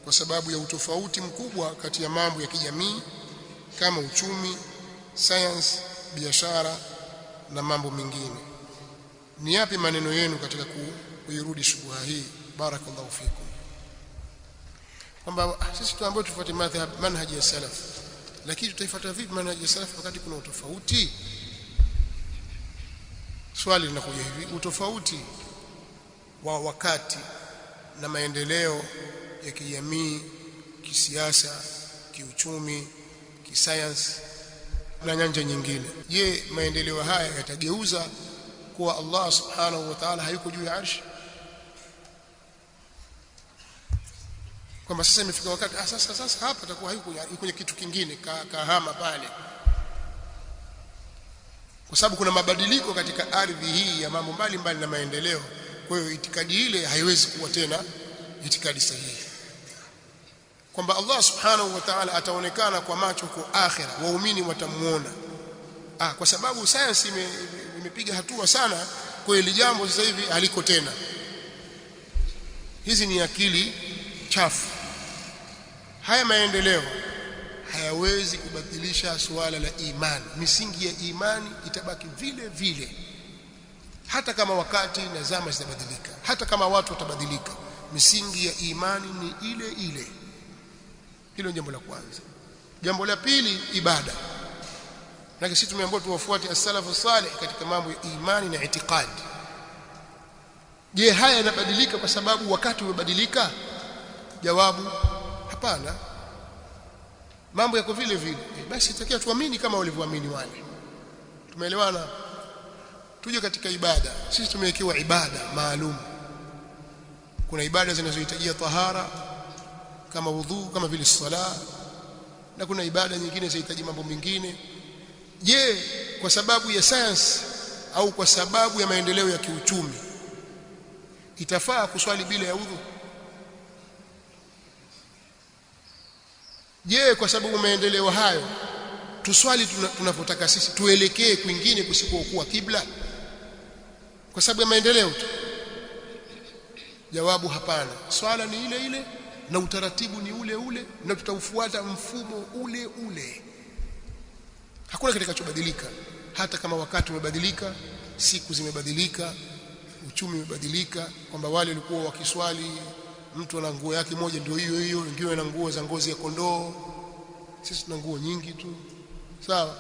kwa sababu ya utofauti mkubwa kati ya mambo ya kijamii kama uchumi, science, biashara na mambo mengine. Ni yapi maneno yenu katika kuirudi shubha hii? Barakallahu fikum. Kwamba sisi tuambiwa tufuate manhaji ya salaf, lakini tutaifuata vipi manhaji ya salaf wakati kuna utofauti? Swali linakuja hivi, utofauti wa wakati na maendeleo ya kijamii, kisiasa, kiuchumi, kisayansi na nyanja nyingine. Je, maendeleo haya yatageuza kuwa Allah subhanahu wa ta'ala hayuko juu ya arshi? Kwamba sasa imefika wakati sasa hapa atakuwa hayuko kwenye kitu kingine, kahama pale. Kwa sababu kuna mabadiliko katika ardhi hii ya mambo mbalimbali na maendeleo. Kwa hiyo itikadi ile haiwezi kuwa tena itikadi sahihi, kwamba Allah subhanahu wa ta'ala ataonekana kwa macho kwa akhira, waumini watamuona. Kwa sababu sayansi imepiga hatua sana, kwa ile jambo sasa hivi haliko tena. Hizi ni akili chafu. Haya maendeleo hayawezi kubadilisha suala la imani. Misingi ya imani itabaki vile vile, hata kama wakati na zama zitabadilika, hata kama watu watabadilika, misingi ya imani ni ile ile. Hilo jambo la kwanza. Jambo la pili, ibada. Na sisi tumeambiwa tuwafuate as-salafu salih katika mambo ya imani na itikadi. Je, haya yanabadilika kwa sababu wakati umebadilika? Jawabu, hapana. Mambo yako vile vile. Basi itakiwa tuamini kama walivyoamini wale. Tumeelewana? Tuje katika ibada. Sisi tumewekewa ibada maalum. kuna ibada zinazohitajia tahara kama wudhu, kama vile sala, na kuna ibada nyingine zinahitaji mambo mengine. Je, kwa sababu ya science au kwa sababu ya maendeleo ya kiuchumi itafaa kuswali bila ya udhu? Je, kwa sababu maendeleo hayo tuswali tunapotaka sisi, tuelekee kwingine kusikokuwa kibla kwa sababu ya maendeleo tu? Jawabu, hapana. Swala ni ile ile na utaratibu ni ule ule na tutaufuata mfumo ule ule. Hakuna kitakachobadilika, hata kama wakati umebadilika, siku zimebadilika, uchumi umebadilika, kwamba wale walikuwa wakiswali mtu ana nguo yake moja ndio hiyo hiyo, wengine wana nguo za ngozi ya kondoo, sisi tuna nguo nyingi tu. Sawa,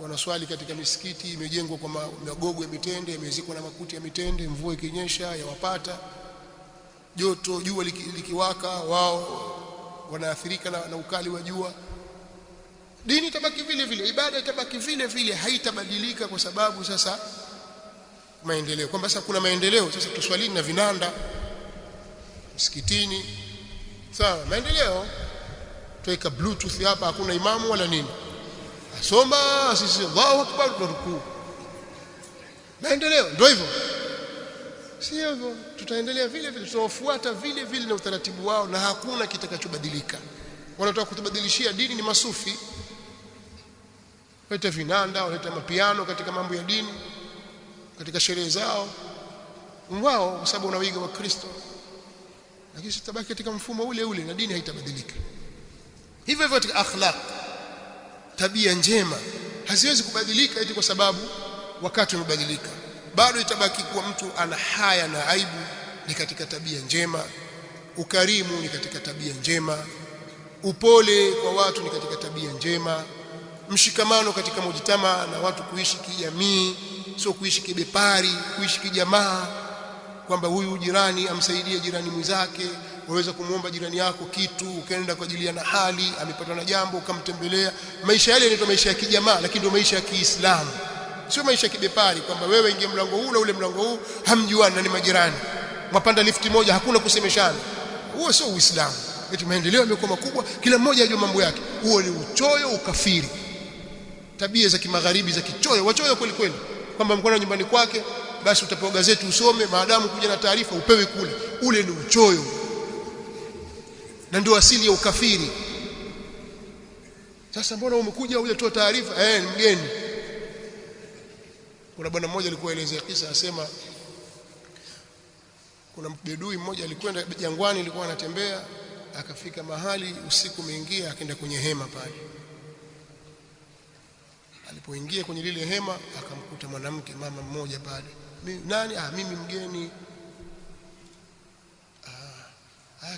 wanaswali katika misikiti imejengwa kwa magogo ya mitende, imezikwa na makuti ya mitende, mvua ikinyesha yawapata, joto jua likiwaka wao wanaathirika na ukali wa jua. Dini itabaki vile vile, ibada itabaki vile vile, haitabadilika kwa sababu sasa maendeleo. Kwamba sasa kuna maendeleo, sasa tuswalini na vinanda msikitini. Sawa, maendeleo. Tuweka bluetooth hapa, hakuna imamu wala nini, asoma sisi Allahu Akbar turukuu. Maendeleo ndio hivyo, sio hivyo. Tutaendelea vile vile, tutawafuata vile vile na utaratibu wao, na hakuna kitakachobadilika. Wanataka kutubadilishia dini ni masufi, waleta vinanda, waleta mapiano katika mambo ya dini, katika sherehe zao wao, kwa sababu wanaiga wa Kristo. Lakini tutabaki katika mfumo ule ule na dini haitabadilika. Hivyo hivyo katika akhlaq, tabia njema haziwezi kubadilika eti kwa sababu wakati umebadilika. Bado itabaki kuwa mtu ana haya na aibu, ni katika tabia njema. Ukarimu ni katika tabia njema. Upole kwa watu ni katika tabia njema. Mshikamano katika mujtama na watu, kuishi kijamii, sio kuishi kibepari, kuishi kijamaa, kwamba huyu jirani amsaidie jirani mwenzake. Waweza kumuomba jirani yako kitu, ukaenda kwa ajili ya hali, amepatwa na jambo ukamtembelea. Maisha yale yanaitwa maisha ya kijamaa, lakini ndio maisha ya Kiislamu, sio maisha ya kibepari, kwamba wewe ingia mlango huu na ule mlango huu, hamjuani na ni majirani, mwapanda lifti moja, hakuna kusemeshana. Huo sio Uislamu. Eti maendeleo yamekuwa makubwa, kila mmoja ajue mambo yake. Huo ni uchoyo, ukafiri, tabia za kimagharibi za kichoyo, wachoyo kweli kweli, kwamba mkono nyumbani kwake basi utapewa gazeti usome, maadamu kuja na taarifa upewe kule. Ule ni uchoyo na ndio asili ya ukafiri. Sasa mbona umekuja hujatoa taarifa? Ni mgeni. Kuna bwana mmoja alikuwa elezea kisa, asema kuna mbedui mmoja alikwenda jangwani, alikuwa anatembea, akafika mahali usiku umeingia, akaenda kwenye hema pale. Alipoingia kwenye lile hema, akamkuta mwanamke, mama mmoja pale. Nani? Mimi mgeni.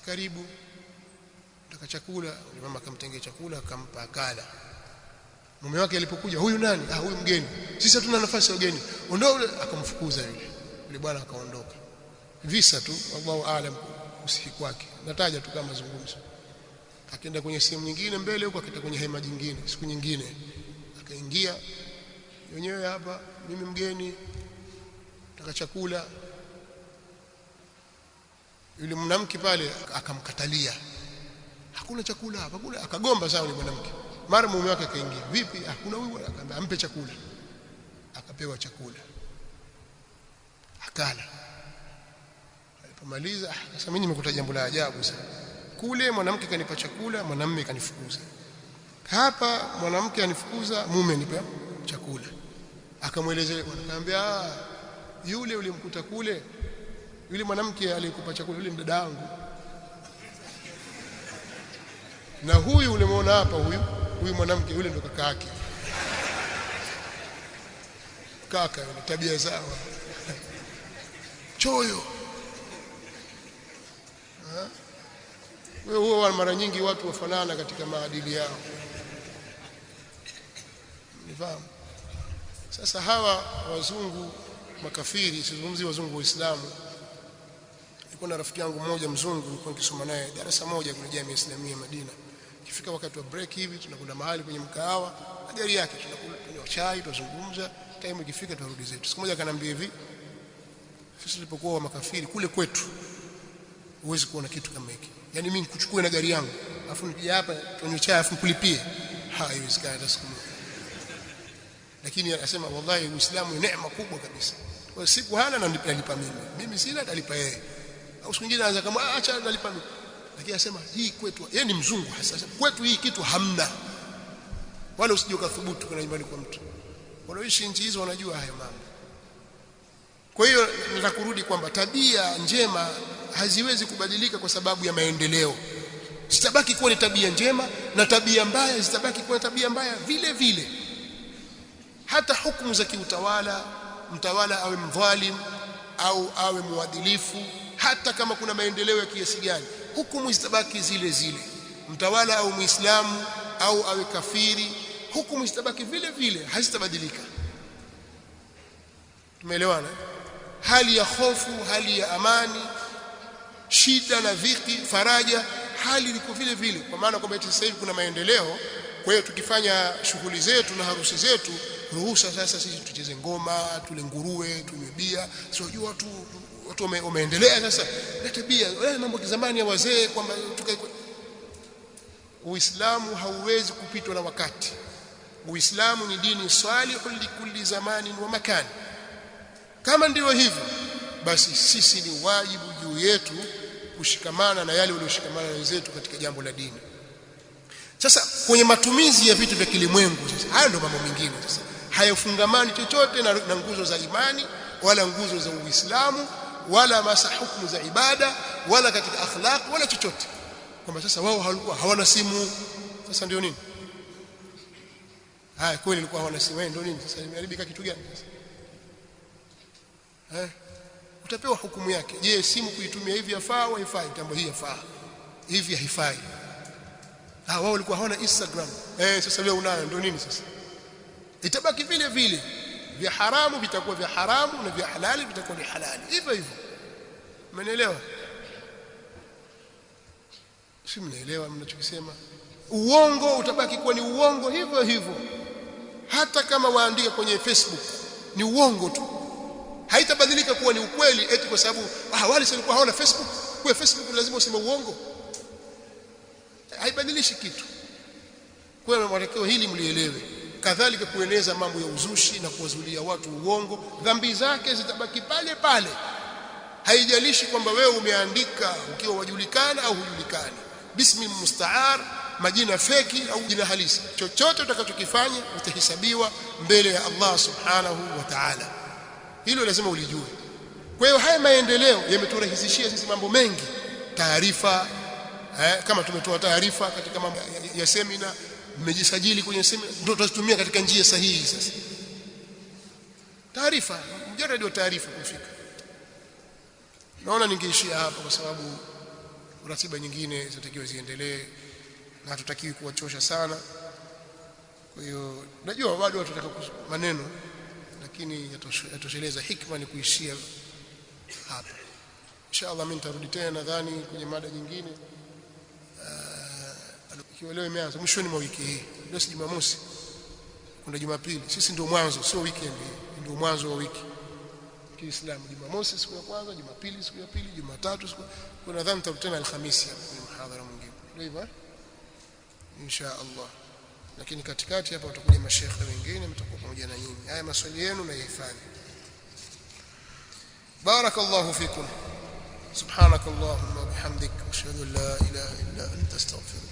Karibu, nataka chakula. Yule mama akamtengea chakula, akampa akala. Mume wake alipokuja, huyu nani? Huyu mgeni, sisi hatuna nafasi ya wageni, ondoka. Akamfukuza yule bwana, akaondoka. Visa tu, Allahu aalam usihi kwake, nataja tu kama mazungumzo. Akaenda kwenye sehemu nyingine mbele huko, akaenda kwenye hema jingine. Siku nyingine akaingia wenyewe, hapa mimi mgeni, nataka chakula. Yule mwanamke pale akamkatalia, hakuna chakula hapa, kula. Akagomba sana yule mwanamke. Mara mume wake akaingia, vipi? Hakuna huyu. Akamwambia ampe chakula. Akapewa chakula, akala. Alipomaliza, sasa mimi nimekuta jambo la ajabu sana. Kule mwanamke kanipa chakula, mwanamume kanifukuza. Hapa mwanamke anifukuza, mume nipa chakula. Akamwelezea, akamwambia yule ulimkuta kule, yule mwanamke aliyekupa chakula yule mdada wangu, na huyu ulimuona hapa, huyu mwanamke yule ndo kaka yake. Kaka yule, tabia zao choyo. Huwa mara nyingi watu wafanana katika maadili yao, nifahamu. Sasa hawa wazungu makafiri, sizungumzi wazungu wa Uislamu. Nilikuwa na rafiki yangu mmoja mzungu, nilikuwa nikisoma naye darasa moja kwenye Jamii Islamia Madina. Ikifika wakati wa break hivi, tunakwenda mahali kwenye mkahawa na gari yake, tunakula chai, tunazungumza, time ikifika tunarudi zetu. Siku moja akaniambia hivi, sisi tulipokuwa wa makafiri kule kwetu, huwezi kuona kitu kama hiki. Yani mimi nikuchukue na gari yangu afu nikija hapa tunywe chai afu kulipie, haiwezekani hata siku moja. Lakini anasema wallahi Uislamu ni neema kubwa kabisa. Kwa siku hana na nalipa mimi sina nalipa yeye, au siku nyingine anaanza kama acha nalipa mimi, lakini anasema hii kwetu yeye ni mzungu hasa, kwetu hii kitu hamna, wala usije ukathubutu kuna nyumbani kwa mtu wanaoishi nchi hizo wanajua haya mambo. Kwa hiyo nataka kurudi kwamba tabia njema haziwezi kubadilika kwa sababu ya maendeleo. Zitabaki kuwa ni tabia njema na tabia mbaya zitabaki kuwa tabia mbaya vile vile. Hata hukumu za kiutawala, mtawala awe mdhalim au awe muadilifu, hata kama kuna maendeleo ya kiasi gani, hukumu zitabaki zile zile. Mtawala au Muislamu au awe kafiri, hukumu zitabaki vile vile, hazitabadilika. Tumeelewana? Hali ya hofu, hali ya amani, shida na dhiki, faraja, hali liko vile vile, kwa maana kwamba sasa hivi kuna maendeleo. Kwa hiyo tukifanya shughuli zetu na harusi zetu, ruhusa sasa sisi tucheze ngoma, tule nguruwe, tunywe bia. Sio jua watu wameendelea sasa na tabia mambo ya zamani ya wazee kwamba Uislamu hauwezi kupitwa na wakati. Uislamu ni dini salihun likulli zamanin wa makan. Kama ndivyo hivyo, basi sisi ni wajibu juu yetu kushikamana na yale walioshikamana na wenzetu katika jambo la dini. Sasa kwenye matumizi ya vitu vya kilimwengu, sasa hayo ndio mambo mengine. Sasa hayafungamani chochote na nguzo za imani wala nguzo za Uislamu wala hukumu za ibada wala katika akhlaq wala chochote. Kwamba sasa wao hawana simu, sasa ndio nini? Kweli ilikuwa hawana simu, ndio nini? Sasa imeharibika kitu gani sasa? Utapewa hukumu yake. Je, simu kuitumia hivi yafaa au haifai? Jambo hili yafaa, hivi haifai. Wao walikuwa hawana Instagram, sasa leo unayo, ndio nini sasa? Itabaki vile vile, vya haramu vitakuwa vya haramu na vya halali vitakuwa ni halali, hivyo hivyo. Umeelewa? Si mnaelewa mnachokisema? Uongo utabaki kuwa ni uongo hivyo hivyo, hata kama waandika kwenye Facebook ni uongo tu, haitabadilika kuwa ni ukweli eti kwa sababu wale walikuwa hawana Facebook. Kwa Facebook lazima useme uongo, haibadilishi kitu. Kwa hiyo mwelekeo hili mlielewe. Kadhalika kueneza mambo ya uzushi na kuwazulia watu uongo, dhambi zake zitabaki pale pale, haijalishi kwamba wewe umeandika ukiwa wajulikana au hujulikani, bismi mustaar, majina feki au jina halisi. Chochote utakachokifanya utahesabiwa mbele ya Allah subhanahu wa ta'ala. Hilo lazima ulijue. Kwa hiyo haya maendeleo yameturahisishia sisi mambo mengi. Taarifa, kama tumetoa taarifa katika mambo ya semina, mmejisajili kwenye semina, ndio tutatumia katika njia sahihi. Sasa taarifa, mjaradi wa taarifa kufika. Naona ningeishia hapa kwa sababu ratiba nyingine zinatakiwa ziendelee na hatutakiwi kuwachosha sana. Kwa hiyo najua bado watataka maneno, lakini yatosheleza. Hikma ni kuishia hapa. Inshallah mimi nitarudi tena nadhani kwenye mada nyingine. Ikiwa leo imeanza mwishoni mwa wiki hii, leo si Jumamosi, kuna Jumapili. Sisi ndio mwanzo, sio weekend, ndio mwanzo wa wiki Kiislamu. Jumamosi siku ya kwanza, Jumapili siku ya pili, Jumatatu siku, kuna nadhani tutakutana Alhamisi hapa kwenye mhadhara mwingine. Ndio hivyo inshallah. Lakini katikati hapa watakuja mashekhe wengine, mtakuwa pamoja na nyinyi. Haya maswali yenu na yahifadhi. Barakallahu fikum. Subhanakallahumma wa bihamdik, ashhadu an la ilaha illa anta astaghfiruka